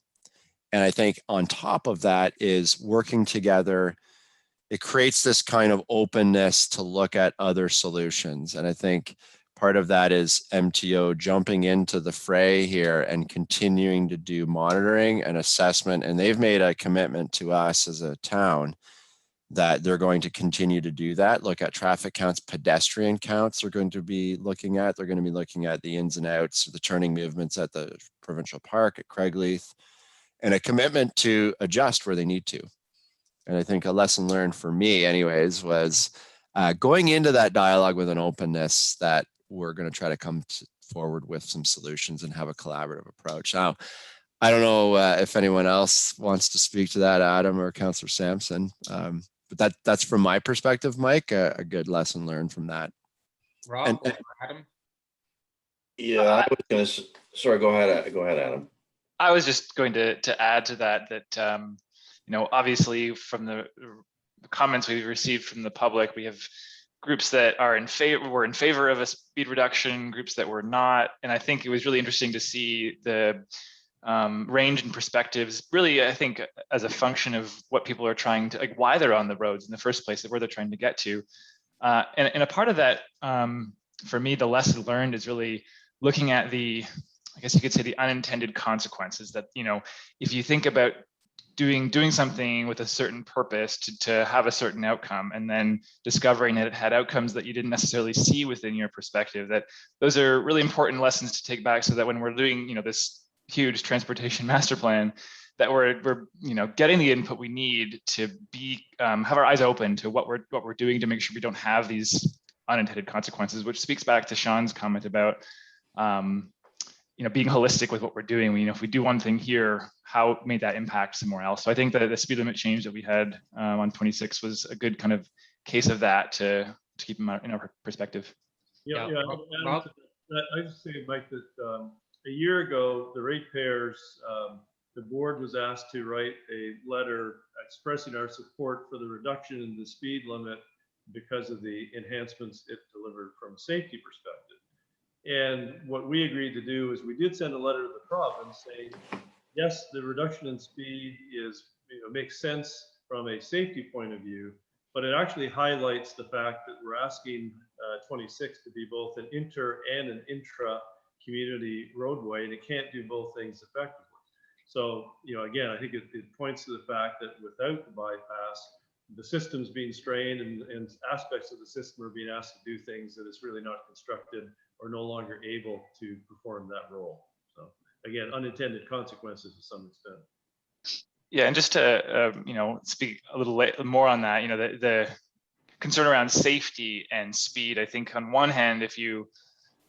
And I think on top of that is working together. It creates this kind of openness to look at other solutions. And I think part of that is MTO jumping into the fray here and continuing to do monitoring and assessment. And they've made a commitment to us as a town that they're going to continue to do that, look at traffic counts, pedestrian counts they're going to be looking at. They're going to be looking at the ins and outs, the turning movements at the provincial park, at Craigleith, and a commitment to adjust where they need to. And I think a lesson learned for me anyways was going into that dialogue with an openness that we're going to try to come forward with some solutions and have a collaborative approach. Now, I don't know if anyone else wants to speak to that, Adam or Councillor Sampson, but that's from my perspective, Mike, a good lesson learned from that. Rob or Adam? Yeah, I was going to, sorry, go ahead, Adam. I was just going to add to that, obviously from the comments we've received from the public, we have groups that were in favor of a speed reduction, groups that were not. And I think it was really interesting to see the range and perspectives, really, I think, as a function of what people are trying to, like, why they're on the roads in the first place, where they're trying to get to. And a part of that, for me, the lesson learned is really looking at I guess you could say the unintended consequences that, if you think about doing something with a certain purpose to have a certain outcome, and then discovering that it had outcomes that you didn't necessarily see within your perspective, that those are really important lessons to take back, so that when we're doing, this huge transportation master plan, that we're getting the input we need to be have our eyes open to what we're doing to make sure we don't have these unintended consequences, which speaks back to Sean's comment about being holistic with what we're doing. If we do one thing here, how may that impact somewhere else? So I think that the speed limit change that we had on 26 was a good kind of case of that to keep in our perspective. Yeah, Yeah, yeah. Rob? I just say, Mike, that a year ago, the ratepayers, the board was asked to write a letter expressing our support for the reduction in the speed limit because of the enhancements it delivered from a safety perspective. And what we agreed to do is we did send a letter to the province saying, yes, the reduction in speed is, makes sense from a safety point of view, but it actually highlights the fact that we're asking 26 to be both an inter and an intra community roadway, and it can't do both things effectively. So, again, I think it points to the fact that without the bypass, the system's being strained and aspects of the system are being asked to do things that it's really not constructed or no longer able to perform that role. So again, unintended consequences to some extent. Yeah, and just to speak a little more on that, the concern around safety and speed. I think on one hand, if you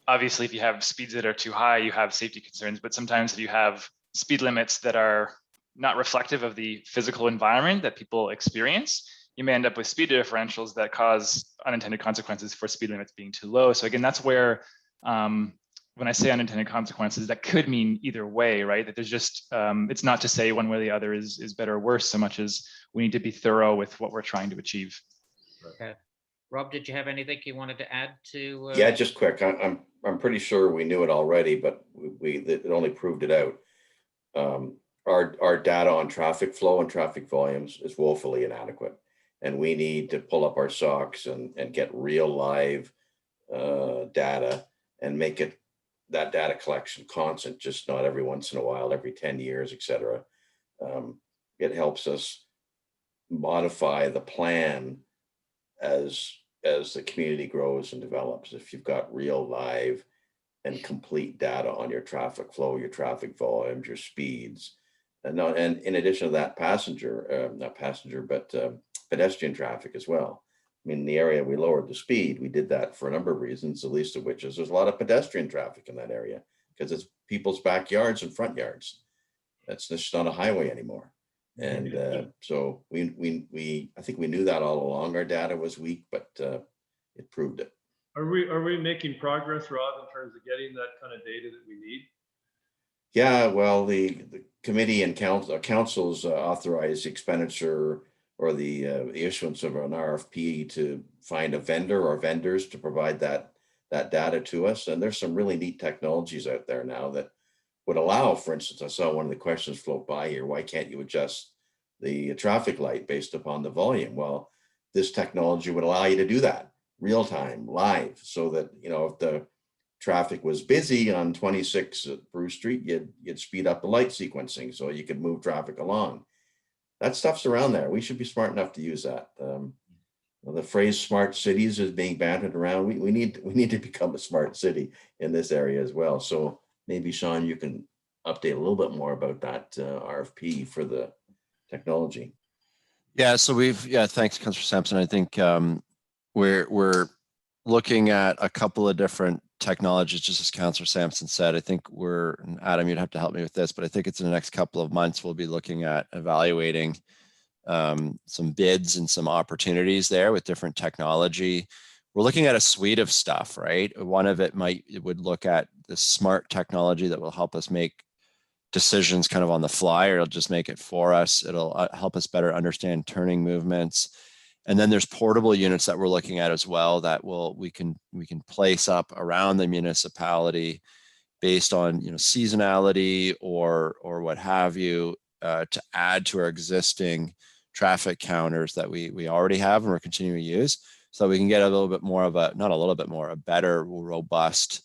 have speeds that are too high, you have safety concerns. But sometimes if you have speed limits that are not reflective of the physical environment that people experience, you may end up with speed differentials that cause unintended consequences for speed limits being too low. So again, that's where when I say unintended consequences, that could mean either way, right? That there's just, it's not to say one way or the other is better or worse, so much as we need to be thorough with what we're trying to achieve. Okay. Rob, did you have anything you wanted to add to? Yeah, just quick. I'm pretty sure we knew it already, but it only proved it out. Our data on traffic flow and traffic volumes is woefully inadequate, and we need to pull up our socks and get real live data and make that data collection constant, just not every once in a while, every 10 years, etc. It helps us modify the plan as the community grows and develops. If you've got real live and complete data on your traffic flow, your traffic volumes, your speeds, and in addition to that, pedestrian traffic as well. I mean, in the area we lowered the speed, we did that for a number of reasons, the least of which is there's a lot of pedestrian traffic in that area because it's people's backyards and front yards. That's just not a highway anymore. And so I think we knew that all along. Our data was weak, but it proved it. Are we making progress, Rob, in terms of getting that kind of data that we need? Yeah, well, the committee and councils authorized the expenditure or the issuance of an RFP to find a vendor or vendors to provide that data to us. And there's some really neat technologies out there now that would allow, for instance, I saw one of the questions float by here, why can't you adjust the traffic light based upon the volume? Well, this technology would allow you to do that real time, live, so that, if the traffic was busy on 26 at Bruce Street, you'd speed up the light sequencing so you could move traffic along. That stuff's around there. We should be smart enough to use that. The phrase "smart cities" is being bandied around. We need to become a smart city in this area as well. So maybe Sean, you can update a little bit more about that RFP for the technology. Yeah, so thanks, Councillor Sampson. I think we're looking at a couple of different technologies, just as Councillor Sampson said. I think Adam, you'd have to help me with this, but I think it's in the next couple of months, we'll be looking at evaluating some bids and some opportunities there with different technology. We're looking at a suite of stuff, right? One of it would look at the smart technology that will help us make decisions kind of on the fly, or it'll just make it for us. It'll help us better understand turning movements. And then there's portable units that we're looking at as well that we can place up around the municipality based on seasonality or what have you, to add to our existing traffic counters that we already have and we're continuing to use, so we can get a little bit more of a better, robust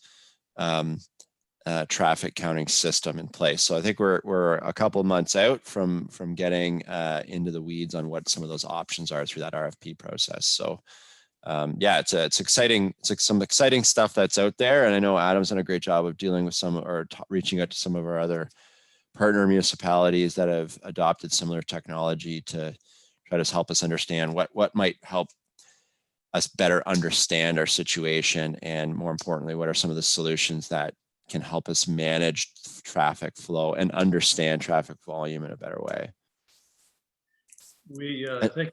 traffic counting system in place. So I think we're a couple of months out from getting into the weeds on what some of those options are through that RFP process. So it's exciting. It's some exciting stuff that's out there, and I know Adam's done a great job of dealing with reaching out to some of our other partner municipalities that have adopted similar technology to try to help us understand what might help us better understand our situation, and more importantly, what are some of the solutions that can help us manage traffic flow and understand traffic volume in a better way. We think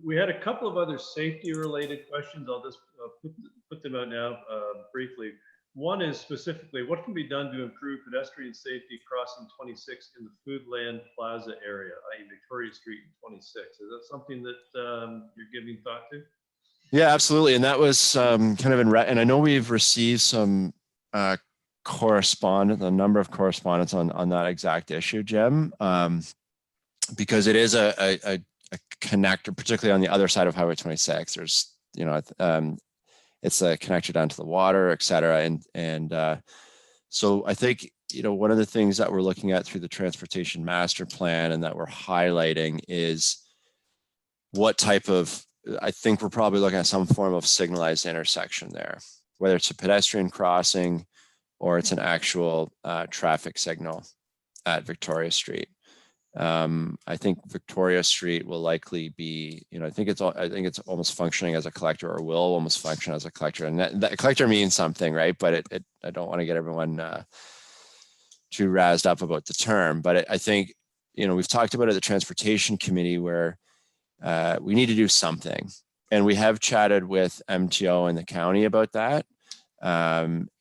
we had a couple of other safety related questions. I'll just put them out now briefly. One is specifically, what can be done to improve pedestrian safety crossing 26 in the Foodland Plaza area, i.e. Victoria Street and 26? Is that something that you're giving thought to? Yeah, absolutely. And that was kind of and I know we've received some correspondence, a number of correspondence on that exact issue, Jim, because it is a connector, particularly on the other side of Highway 26. There's, you know, it's a connector down to the water, et cetera. And so I think, you know, one of the things that we're looking at through the transportation master plan and that we're highlighting is what type of, I think we're probably looking at some form of signalized intersection there, whether it's a pedestrian crossing or it's an actual traffic signal at Victoria Street. I think Victoria Street will likely be, you know, I think it's almost functioning as a collector, or will almost function as a collector. And that collector means something, right? But I don't want to get everyone too razzed up about the term. But I think, you know, we've talked about it at the transportation committee where we need to do something. And we have chatted with MTO and the county about that.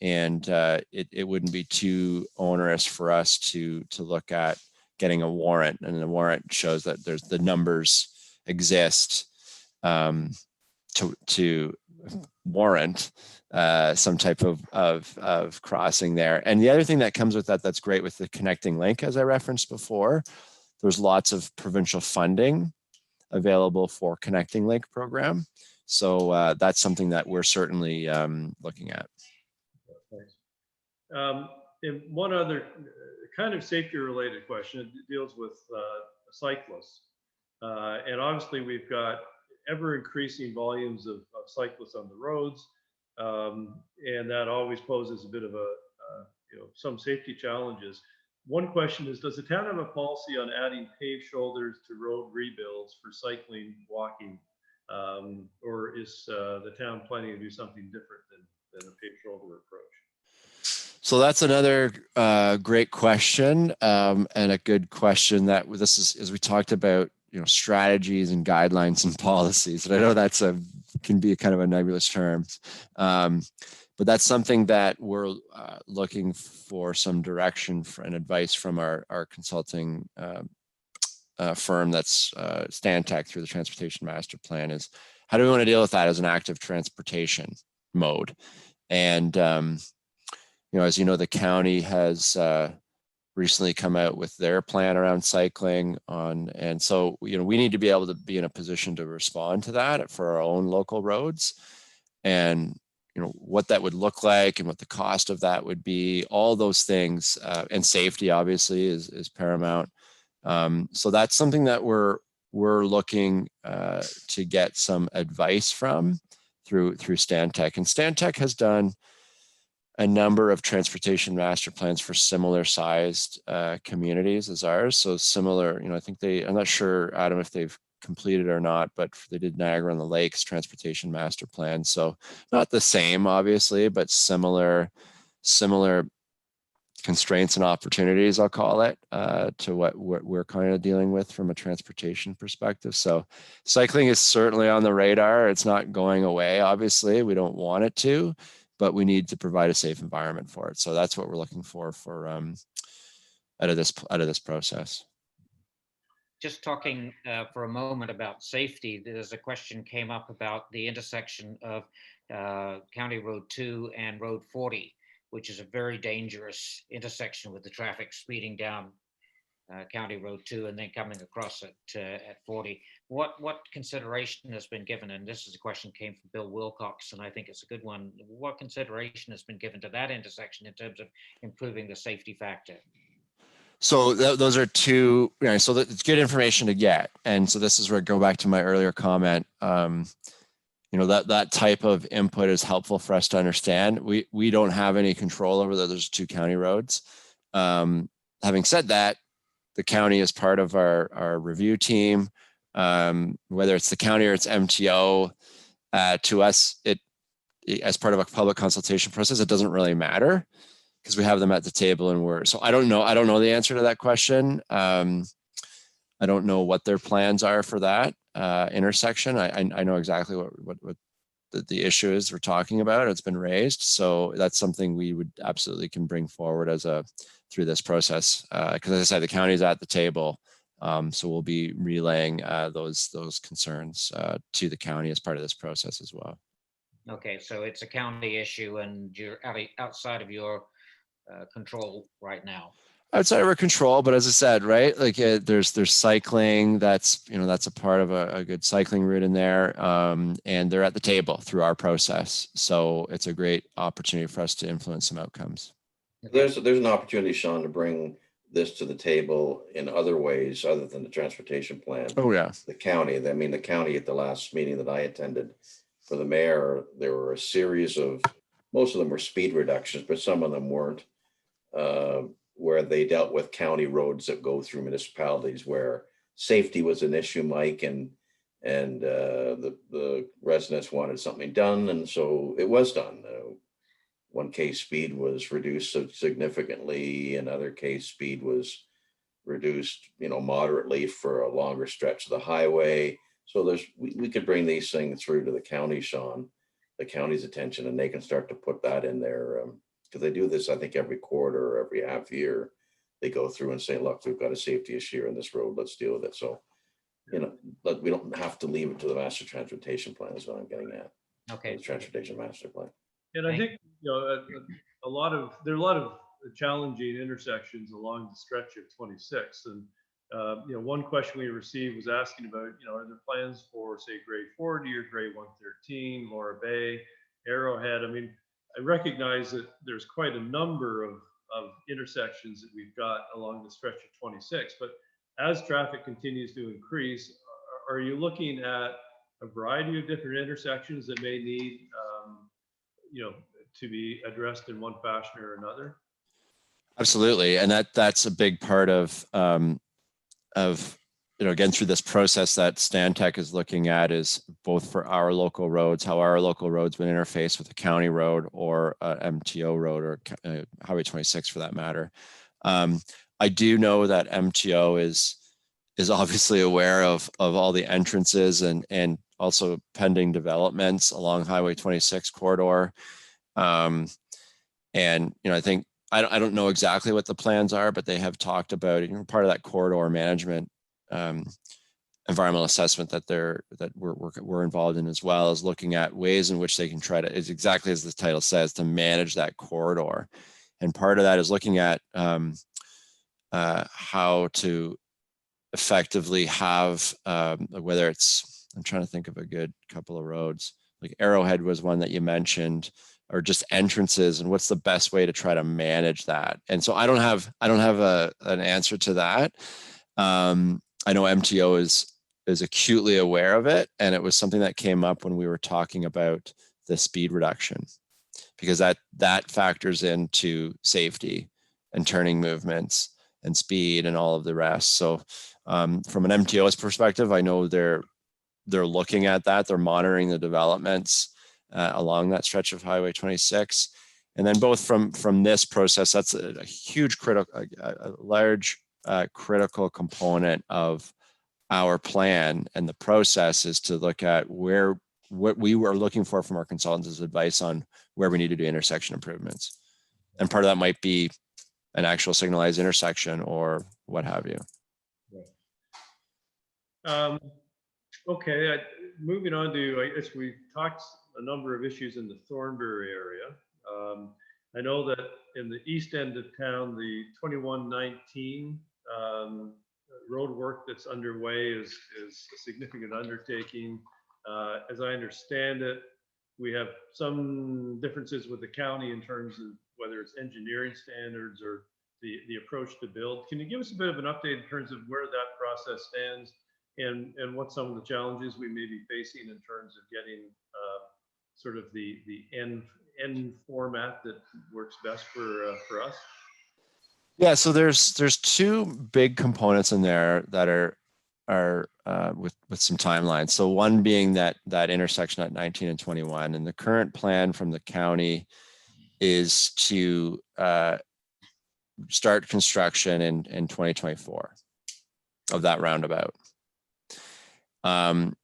It wouldn't be too onerous for us to look at getting a warrant, and the warrant shows that there's the numbers exist to warrant some type of crossing there. And the other thing that comes with that that's great with the connecting link, as I referenced before, there's lots of provincial funding available for connecting link program. So that's something that we're certainly looking at. Thanks. And one other kind of safety related question, it deals with cyclists. And obviously we've got ever increasing volumes of cyclists on the roads. And that always poses a bit of some safety challenges. One question is, does the town have a policy on adding paved shoulders to road rebuilds for cycling, walking? Or is the town planning to do something different than a paved shoulder approach? So that's another great question, and a good question. That this is, as we talked about, you know, strategies and guidelines and policies. And I know that's can be a kind of a nebulous term, but that's something that we're looking for some direction and advice from our consulting firm that's Stantec through the Transportation Master Plan. Is how do we want to deal with that as an active transportation mode? And you know, as you know, the county has recently come out with their plan around cycling and so, you know, we need to be able to be in a position to respond to that for our own local roads, and, you know, what that would look like and what the cost of that would be, all those things, and safety obviously is paramount. So that's something that we're looking to get some advice from through Stantec. And Stantec has done a number of transportation master plans for similar sized communities as ours. So similar, you know, I think I'm not sure, Adam, if they've completed or not, but they did Niagara on the Lakes transportation master plan. So not the same, obviously, but similar constraints and opportunities, I'll call it, to what we're kind of dealing with from a transportation perspective. So cycling is certainly on the radar. It's not going away, obviously. We don't want it to, but we need to provide a safe environment for it. So that's what we're looking for out of this process. Just talking for a moment about safety, there's a question came up about the intersection of County Road 2 and Road 40, which is a very dangerous intersection with the traffic speeding down County Road 2 and then coming across it at 40. What consideration has been given, and this is a question came from Bill Wilcox, and I think it's a good one, what consideration has been given to that intersection in terms of improving the safety factor? So those are two, you know, so it's good information to get. And so this is where I go back to my earlier comment. You know, that type of input is helpful for us to understand. We don't have any control over those two county roads. Having said that, the county is part of our review team. Whether it's the county or it's MTO, to us, as part of a public consultation process, it doesn't really matter because we have them at the table and so I don't know the answer to that question. I don't know what their plans are for that intersection. I know exactly what the issues we're talking about. It's been raised, so that's something we would absolutely can bring forward as through this process. Because as I said, the county is at the table, so we'll be relaying those concerns to the county as part of this process as well. Okay, so it's a county issue and you're outside of your control right now. Outside of our control, but as I said, right, like there's cycling. That's that's a part of a good cycling route in there, and they're at the table through our process. So it's a great opportunity for us to influence some outcomes. There's an opportunity, Sean, to bring this to the table in other ways other than the transportation plan. Oh yeah, The county. I mean, the county at the last meeting that I attended for the mayor, there were a series of, most of them were speed reductions, but some of them weren't. Where they dealt with county roads that go through municipalities where safety was an issue, Mike, and the residents wanted something done, and so it was done. One case speed was reduced significantly, another case speed was reduced, moderately for a longer stretch of the highway. So we could bring these things through to the county, Sean, the county's attention, and they can start to put that in there. Because they do this, I think, every quarter or every half year. They go through and say, look, we've got a safety issue here in this road, let's deal with it. So, but we don't have to leave it to the master transportation plan is what I'm getting at. Okay. The transportation master plan. And I think, there are a lot of challenging intersections along the stretch of 26. And, one question we received was asking about, are there plans for, say, grade 40 or grade 113, Laura Bay, Arrowhead? I mean, I recognize that there's quite a number of intersections that we've got along the stretch of 26, but as traffic continues to increase, are you looking at a variety of different intersections that may need, to be addressed in one fashion or another? Absolutely, and that's a big part of again, through this process that Stantec is looking at is both for our local roads, how our local roads would interface with a county road or MTO road or Highway 26 for that matter. I do know that MTO is obviously aware of all the entrances and also pending developments along Highway 26 corridor. And I think I don't know exactly what the plans are, but they have talked about part of that corridor management environmental assessment that we're involved in, as well as looking at ways in which they can try to, is exactly as the title says, to manage that corridor. And part of that is looking at how to effectively have whether it's, I'm trying to think of a good couple of roads, like Arrowhead was one that you mentioned, or just entrances, and what's the best way to try to manage that. And so I don't have an answer to that. I know MTO is acutely aware of it, and it was something that came up when we were talking about the speed reduction, because that factors into safety and turning movements and speed and all of the rest. So from an MTO's perspective, I know they're looking at that. They're monitoring the developments along that stretch of Highway 26. And then both from this process, that's a huge a large critical component of our plan and the process is to look at what we were looking for from our consultants' advice on where we need to do intersection improvements. And part of that might be an actual signalized intersection or what have you. Okay, moving on to, I guess we talked a number of issues in the Thornbury area. I know that in the east end of town, the 2119 road work that's underway is a significant undertaking. As I understand it, we have some differences with the county in terms of whether it's engineering standards or the approach to build. Can you give us a bit of an update in terms of where that process stands and what some of the challenges we may be facing in terms of getting sort of the end format that works best for us? Yeah, so there's two big components in there that are with some timelines. So one being that intersection at 19 and 21, and the current plan from the county is to start construction in 2024 of that roundabout.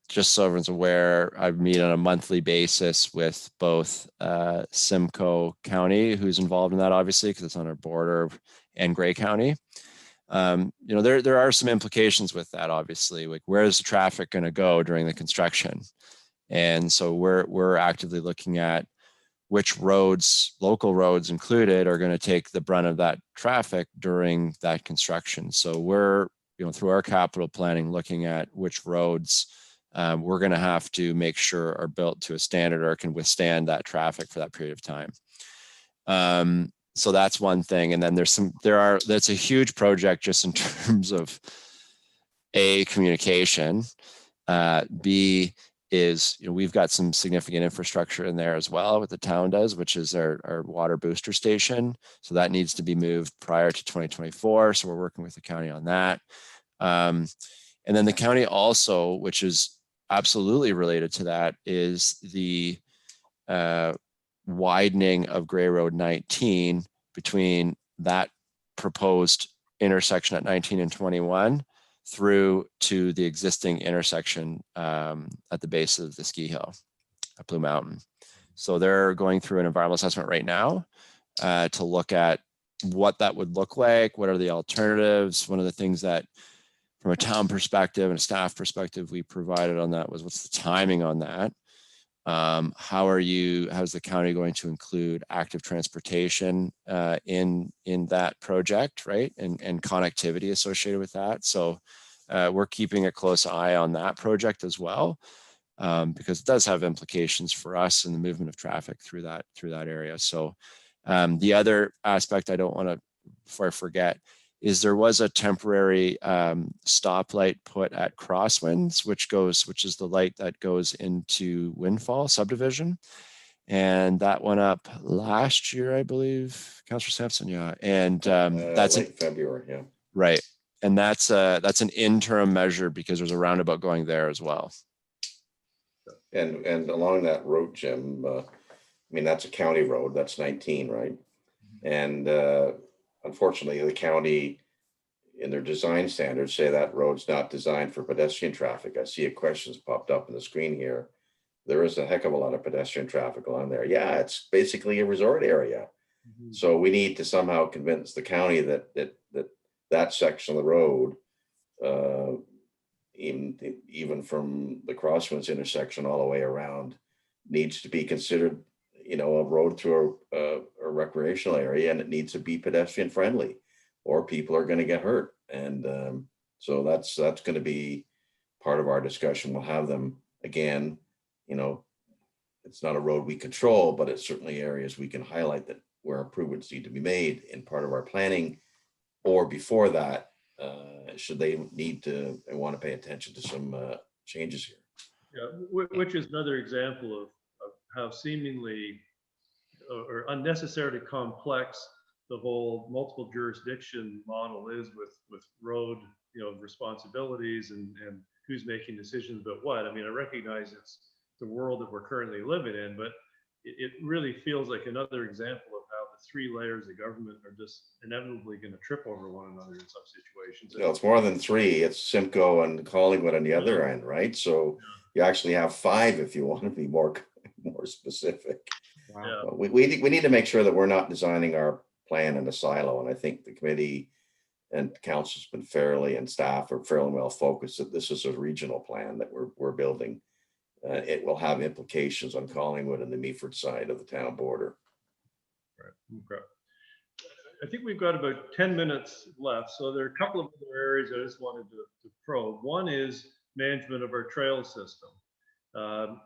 Just so everyone's aware, I meet on a monthly basis with both Simcoe County, who's involved in that, obviously, because it's on our border, and Grey County. There are some implications with that, obviously. Like, where is the traffic going to go during the construction? And so we're actively looking at which roads, local roads included, are going to take the brunt of that traffic during that construction. So we're, through our capital planning, looking at which roads we're going to have to make sure are built to a standard or can withstand that traffic for that period of time. So that's one thing. And then that's a huge project just in terms of A, communication, B, is we've got some significant infrastructure in there as well, what the town does, which is our water booster station. So that needs to be moved prior to 2024. So we're working with the county on that. And then the county also, which is absolutely related to that, is the widening of Gray Road 19 between that proposed intersection at 19 and 21 through to the existing intersection at the base of the ski hill at Blue Mountain. So they're going through an environmental assessment right now to look at what that would look like. What are the alternatives? One of the things that, from a town perspective and a staff perspective, we provided on that was, what's the timing on that? How's the county going to include active transportation in that project, right? And connectivity associated with that. So we're keeping a close eye on that project as well, because it does have implications for us in the movement of traffic through that area. So the other aspect I don't want to, before I forget, is there was a temporary stoplight put at Crosswinds, which is the light that goes into Windfall subdivision. And that went up last year, I believe, Councillor Sampson, yeah. And that's late February, yeah. Right. And that's an interim measure because there's a roundabout going there as well. And along that road, Jim, that's a county road, that's 19, right? And unfortunately, the county, in their design standards, say that road's not designed for pedestrian traffic. I see a question's popped up on the screen here. There is a heck of a lot of pedestrian traffic along there. Yeah, it's basically a resort area. Mm-hmm. So we need to somehow convince the county that section of the road, even from the Crosswinds intersection all the way around, needs to be considered, a road through a recreational area, and it needs to be pedestrian friendly, or people are going to get hurt. And so that's going to be part of our discussion. We'll have them again. It's not a road we control, but it's certainly areas we can highlight that where improvements need to be made in part of our planning, or before that, should they need to and want to pay attention to some changes here. Yeah, which is another example of how seemingly or unnecessarily complex the whole multiple jurisdiction model is with road, responsibilities and who's making decisions about what. I recognize it's the world that we're currently living in, but it really feels like another example of how the three layers of government are just inevitably going to trip over one another in some situations. It's more than three. It's Simcoe and Collingwood on the other end, right? So you actually have five if you want to be more specific. Wow. We need to make sure that we're not designing our plan in a silo, and I think the committee and council's been and staff are fairly well focused that this is a regional plan that we're building. It will have implications on Collingwood and the Meaford side of the town border. Right. Okay. I think we've got about 10 minutes left. So there are a couple of other areas I just wanted to probe. One is management of our trail system.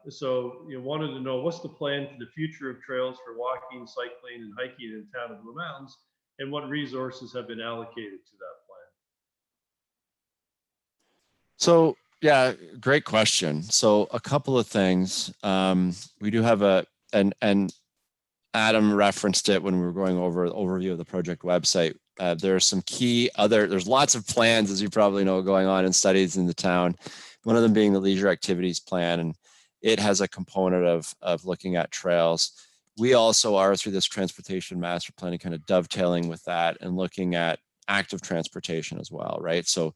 So you wanted to know what's the plan for the future of trails for walking, cycling, and hiking in town of Blue Mountains, and what resources have been allocated to that plan? So yeah, great question. So a couple of things. We do have and Adam referenced it when we were going over the overview of the project website. There are some there's lots of plans, as you probably know, going on in studies in the town. One of them being the leisure activities plan, and it has a component of looking at trails. We also are, through this transportation master planning, kind of dovetailing with that and looking at active transportation as well, right? So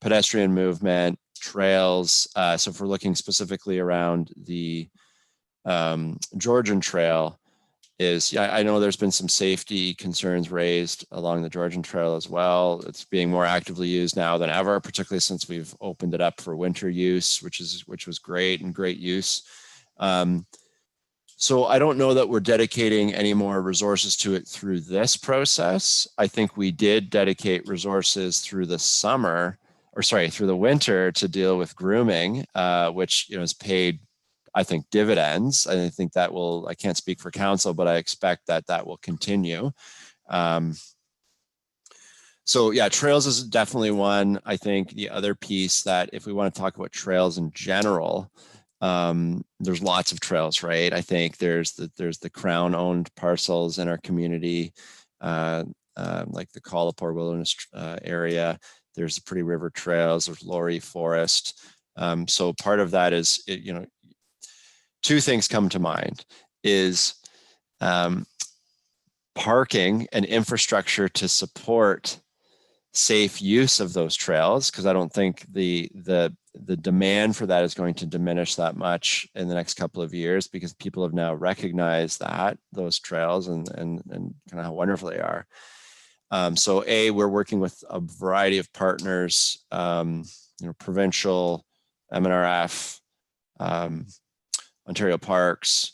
pedestrian movement, trails. So if we're looking specifically around the Georgian Trail, I know there's been some safety concerns raised along the Georgian Trail as well. It's being more actively used now than ever, particularly since we've opened it up for winter use, which was great and great use. So I don't know that we're dedicating any more resources to it through this process. I think we did dedicate resources through the through the winter to deal with grooming, which has paid, I think, dividends. And I think that will, I can't speak for council, but I expect that will continue. So yeah, trails is definitely one. I think the other piece that if we want to talk about trails in general, there's lots of trails, right? I think there's the Crown owned parcels in our community, like the Collapore Wilderness area. There's the Pretty River Trails, there's Laurie Forest. So part of that is, two things come to mind is parking and infrastructure to support safe use of those trails, because I don't think the demand for that is going to diminish that much in the next couple of years, because people have now recognized those trails and kind of how wonderful they are. So we're working with a variety of partners, provincial, MNRF, Ontario Parks,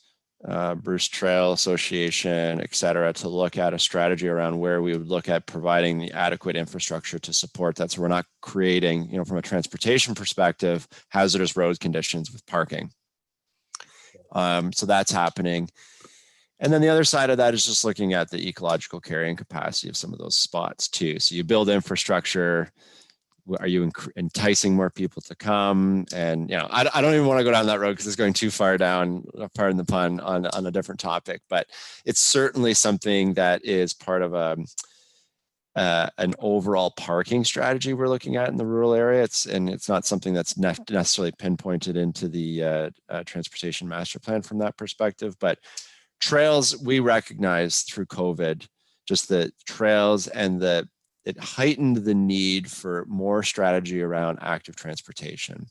Bruce Trail Association, et cetera, to look at a strategy around where we would look at providing the adequate infrastructure to support that. So we're not creating, from a transportation perspective, hazardous road conditions with parking. So that's happening. And then the other side of that is just looking at the ecological carrying capacity of some of those spots too. So you build infrastructure. Are you enticing more people to come? And I don't even want to go down that road because it's going too far down, pardon the pun, on a different topic. But it's certainly something that is part of an overall parking strategy we're looking at in the rural area. It's not something that's necessarily pinpointed into the transportation master plan from that perspective. But trails, we recognize through COVID, just the trails and it heightened the need for more strategy around active transportation.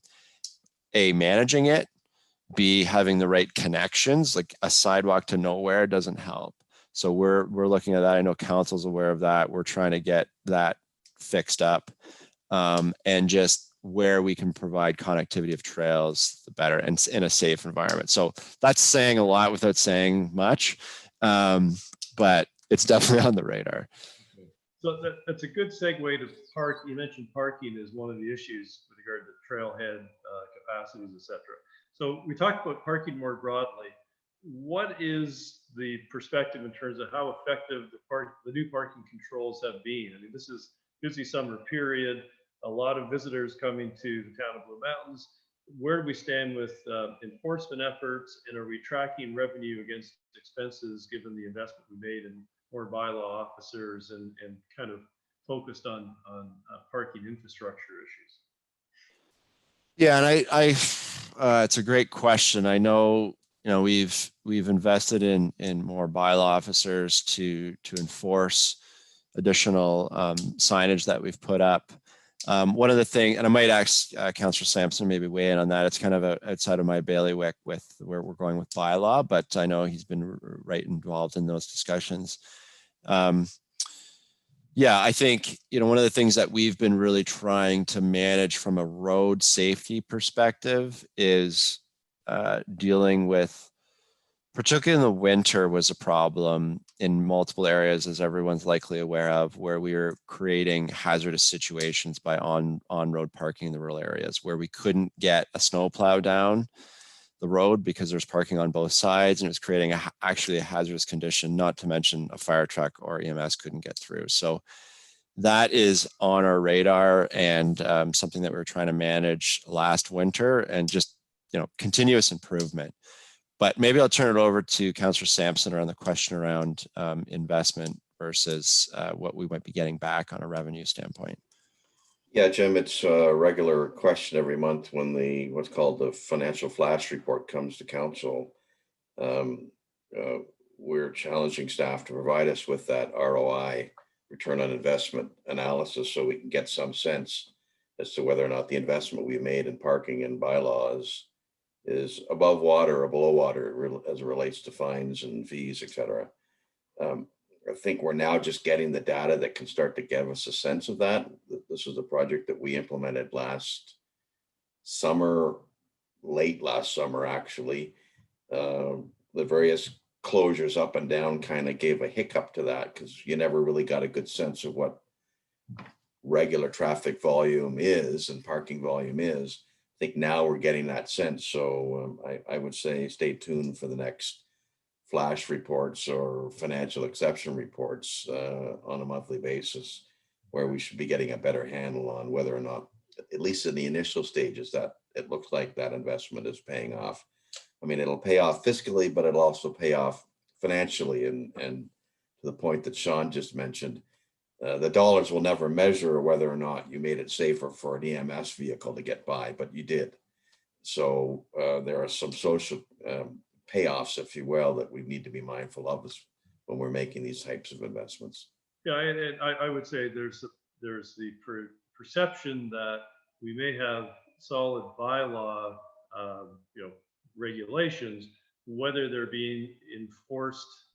A, managing it. B, having the right connections. Like a sidewalk to nowhere doesn't help. So we're looking at that. I know council's aware of that. We're trying to get that fixed up, and just where we can provide connectivity of trails, the better, and in a safe environment. So that's saying a lot without saying much, but it's definitely on the radar. So that's a good segue to park. You mentioned parking is one of the issues with regard to trailhead capacities, et cetera. So we talked about parking more broadly. What is the perspective in terms of how effective the new parking controls have been? I mean, this is busy summer period, a lot of visitors coming to the town of Blue Mountains. Where do we stand with enforcement efforts, and are we tracking revenue against expenses given the investment we made in more bylaw officers and kind of focused on parking infrastructure issues? Yeah, and it's a great question. I know, we've invested in more bylaw officers to enforce additional signage that we've put up. One of the things, and I might ask Councillor Sampson maybe weigh in on that. It's kind of outside of my bailiwick with where we're going with bylaw, but I know he's been right involved in those discussions. Yeah, I think, one of the things that we've been really trying to manage from a road safety perspective is dealing with, particularly in the winter, was a problem in multiple areas, as everyone's likely aware of, where we were creating hazardous situations by on-road parking in the rural areas, where we couldn't get a snowplow down the road because there's parking on both sides, and it was creating actually a hazardous condition, not to mention a fire truck or EMS couldn't get through. So that is on our radar, and something that we were trying to manage last winter, and just, continuous improvement. But maybe I'll turn it over to Councillor Sampson around the question around investment versus what we might be getting back on a revenue standpoint. Yeah, Jim, it's a regular question every month when what's called the financial flash report comes to council. We're challenging staff to provide us with that ROI, return on investment analysis, so we can get some sense as to whether or not the investment we made in parking and bylaws is above water or below water as it relates to fines and fees, et cetera. I think we're now just getting the data that can start to give us a sense of that. This is a project that we implemented last summer, late last summer, actually. The various closures up and down kind of gave a hiccup to that because you never really got a good sense of what regular traffic volume is and parking volume is. I think now we're getting that sense. So I would say stay tuned for the next flash reports or financial exception reports on a monthly basis, where we should be getting a better handle on whether or not, at least in the initial stages, that it looks like that investment is paying off. I mean, it'll pay off fiscally, but it'll also pay off financially. And to the point that Sean just mentioned, the dollars will never measure whether or not you made it safer for an EMS vehicle to get by, but you did. So there are some social payoffs, if you will, that we need to be mindful of when we're making these types of investments. Yeah, and I would say there's the perception that we may have solid bylaw, regulations, whether they're being enforced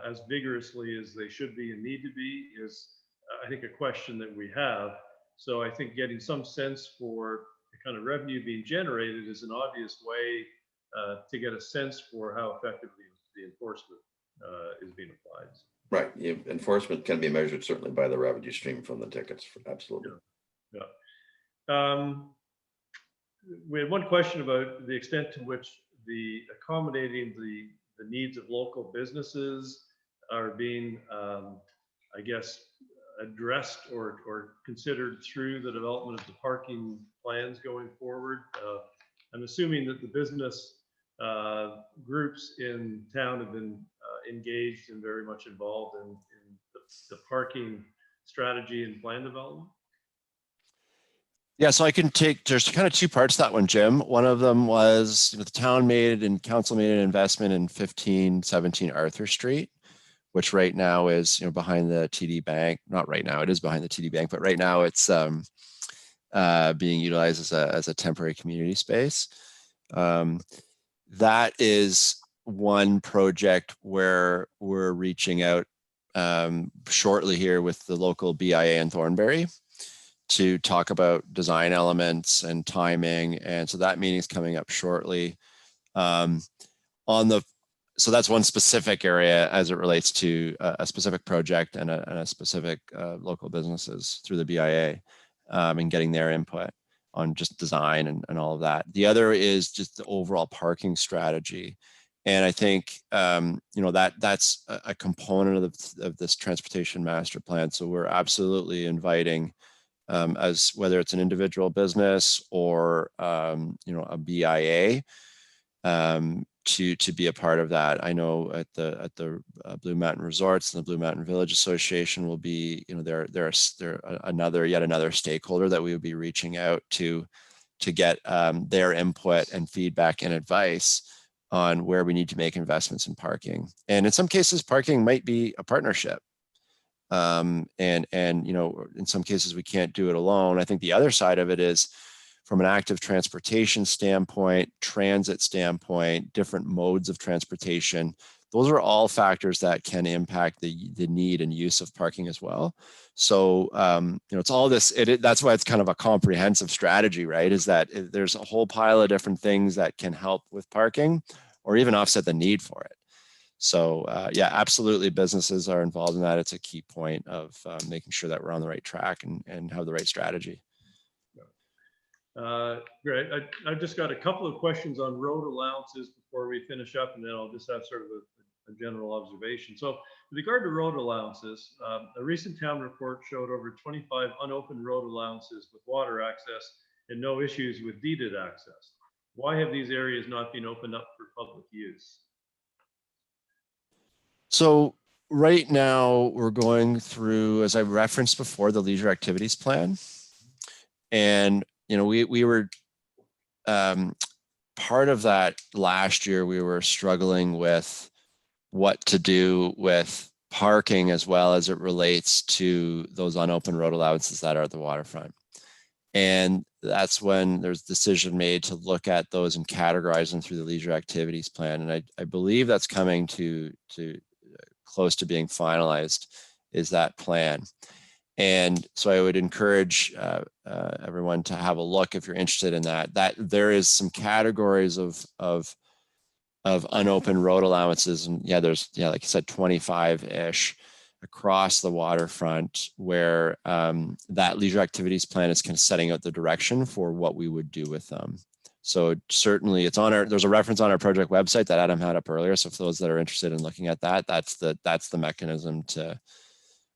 as vigorously as they should be and need to be is, I think, a question that we have. So I think getting some sense for the kind of revenue being generated is an obvious way to get a sense for how effectively the enforcement is being applied. Right. Enforcement can be measured certainly by the revenue stream from the tickets. Absolutely. Yeah. We had one question about the extent to which the accommodating the needs of local businesses are being, I guess, addressed or considered through the development of the parking plans going forward. I'm assuming that the business groups in town have been engaged and very much involved in the parking strategy and plan development. Yeah, so I can there's kind of two parts to that one, Jim. One of them was the town made and council made an investment in 1517 Arthur Street, which right now is behind the TD Bank. Not right now, it is behind the TD Bank, but right now it's being utilized as a temporary community space. That is one project where we're reaching out shortly here with the local BIA in Thornbury to talk about design elements and timing. And so that meeting is coming up shortly. So that's one specific area as it relates to a specific project and a specific local businesses through the BIA and getting their input on just design and all of that. The other is just the overall parking strategy. And I think, that's a component of this transportation master plan. So we're absolutely inviting as whether it's an individual business or, a BIA to be a part of that. I know at the Blue Mountain Resorts and the Blue Mountain Village Association will be, they're yet another stakeholder that we would be reaching out to get their input and feedback and advice on where we need to make investments in parking. And in some cases, parking might be a partnership. And in some cases we can't do it alone. I think the other side of it is from an active transportation standpoint, transit standpoint, different modes of transportation. Those are all factors that can impact the need and use of parking as well. So, it's all this, that's why it's kind of a comprehensive strategy, right? Is that there's a whole pile of different things that can help with parking or even offset the need for it. So yeah, absolutely. Businesses are involved in that. It's a key point of making sure that we're on the right track and have the right strategy. Great. I've just got a couple of questions on road allowances before we finish up, and then I'll just have sort of a general observation. So with regard to road allowances, a recent town report showed over 25 unopened road allowances with water access and no issues with deeded access. Why have these areas not been opened up for public use? So right now we're going through, as I referenced before, the leisure activities plan. And, we were part of that last year. We were struggling with what to do with parking as well as it relates to those unopened road allowances that are at the waterfront. And that's when there's decision made to look at those and categorize them through the leisure activities plan. And I believe that's coming to close to being finalized, is that plan. And so I would encourage everyone to have a look if you're interested in that. That there is some categories of unopened road allowances, and there's like you said, 25-ish across the waterfront, where that leisure activities plan is kind of setting out the direction for what we would do with them. So certainly it's on there's a reference on our project website that Adam had up earlier. So for those that are interested in looking at that, that's the mechanism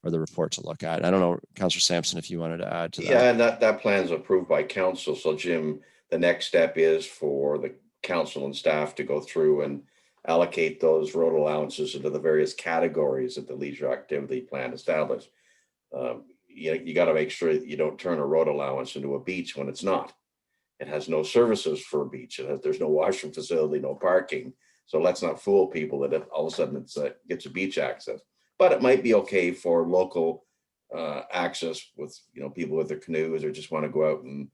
or the report to look at. I don't know, Councillor Sampson, if you wanted to add to that. Yeah, and that plan is approved by council. So Jim, the next step is for the council and staff to go through and allocate those road allowances into the various categories that the leisure activity plan established. You got to make sure that you don't turn a road allowance into a beach when it's not. It has no services for a beach. There's no washroom facility, no parking. So let's not fool people that all of a sudden it gets a beach access. But it might be okay for local access with people with their canoes, or just want to go out and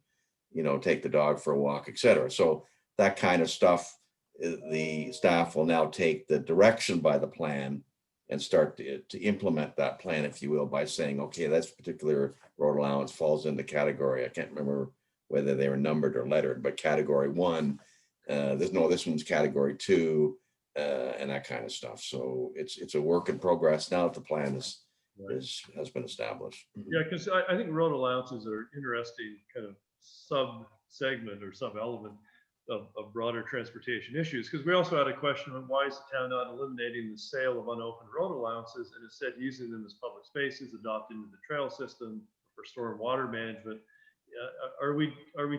take the dog for a walk, etc. So that kind of stuff, the staff will now take the direction by the plan and start to implement that plan, if you will, by saying, okay, this particular road allowance falls into category. I can't remember whether they were numbered or lettered, but category 1. This one's category 2. And that kind of stuff. So it's a work in progress now that the plan has been established. Yeah, because I think road allowances are interesting kind of sub-segment or sub-element of broader transportation issues, because we also had a question on why is the town not eliminating the sale of unopened road allowances, and instead using them as public spaces, adopted into the trail system for storm water management. Are we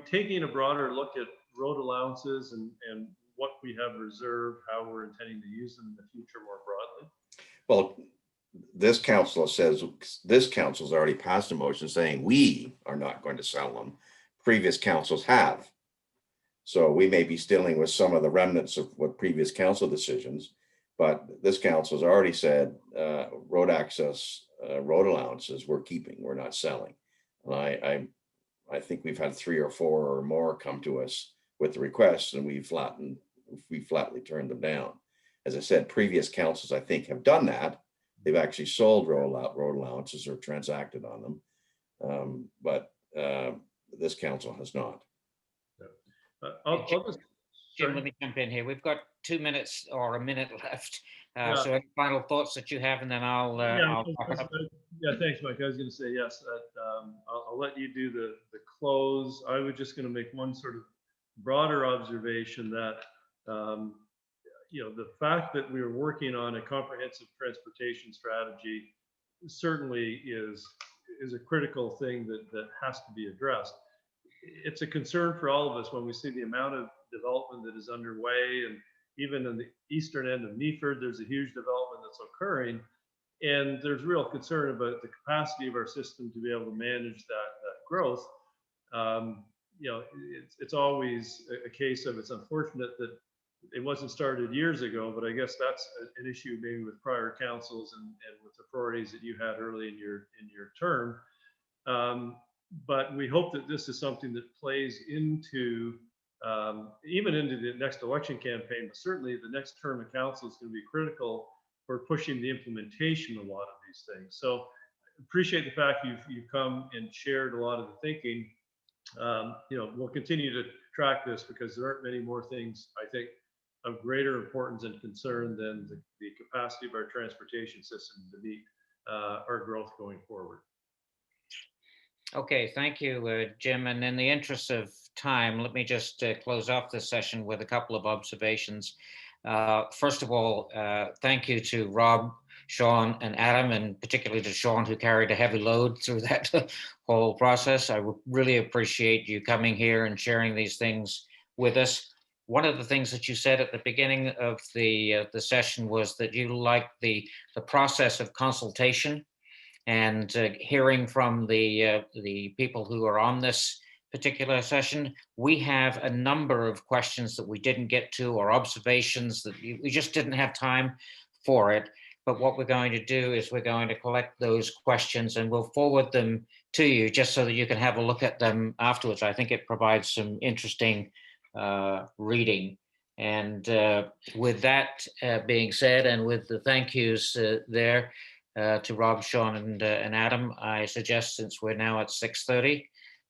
taking a broader look at road allowances and what we have reserved, how we're intending to use them in the future more broadly? Well, this council's already passed a motion saying we are not going to sell them. Previous councils have. So we may be dealing with some of the remnants of what previous council decisions, but this council's already said road access, road allowances we're keeping, we're not selling. And I think we've had 3 or 4 or more come to us with the requests, and we flatly turned them down. As I said, previous councils, I think, have done that. They've actually sold road allowances or transacted on them. But this council has not. Jim, let me jump in here. We've got 2 minutes or a minute left. Yeah. So any final thoughts that you have, and then I'll talk it up. Yeah, thanks, Mike. I was going to say yes. I'll let you do the close. I was just going to make one sort of broader observation that the fact that we are working on a comprehensive transportation strategy certainly is a critical thing that has to be addressed. It's a concern for all of us when we see the amount of development that is underway, and even in the eastern end of Meaford, there's a huge development that's occurring, and there's real concern about the capacity of our system to be able to manage that growth. It's always a case of, it's unfortunate that it wasn't started years ago, but I guess that's an issue maybe with prior councils and with the priorities that you had early in your term. But we hope that this is something that plays into even into the next election campaign, but certainly the next term of council is going to be critical for pushing the implementation of a lot of these things. So appreciate the fact you've come and shared a lot of the thinking. We'll continue to track this because there aren't many more things, I think, of greater importance and concern than the capacity of our transportation system to meet our growth going forward. Okay, thank you, Jim. And in the interest of time, let me just close off this session with a couple of observations. First of all, thank you to Rob, Sean, and Adam, and particularly to Sean, who carried a heavy load through that whole process. I would really appreciate you coming here and sharing these things with us. One of the things that you said at the beginning of the session was that you liked the process of consultation and hearing from the people who are on this particular session. We have a number of questions that we didn't get to, or observations that we just didn't have time for it. But what we're going to do is we're going to collect those questions and we'll forward them to you just so that you can have a look at them afterwards. I think it provides some interesting reading. And with that being said, and with the thank yous there to Rob, Sean, and Adam, I suggest, since we're now at 6:30,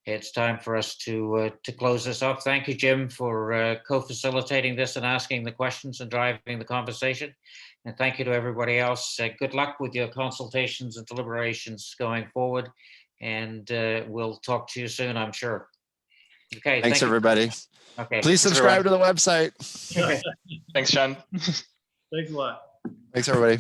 it's time for us to close this off. Thank you, Jim, for co-facilitating this and asking the questions and driving the conversation. And thank you to everybody else. Good luck with your consultations and deliberations going forward. And we'll talk to you soon, I'm sure. Okay. Thanks, thank you. everybody. Okay. Please subscribe to the website. Thanks, John. Thanks a lot. Thanks, everybody.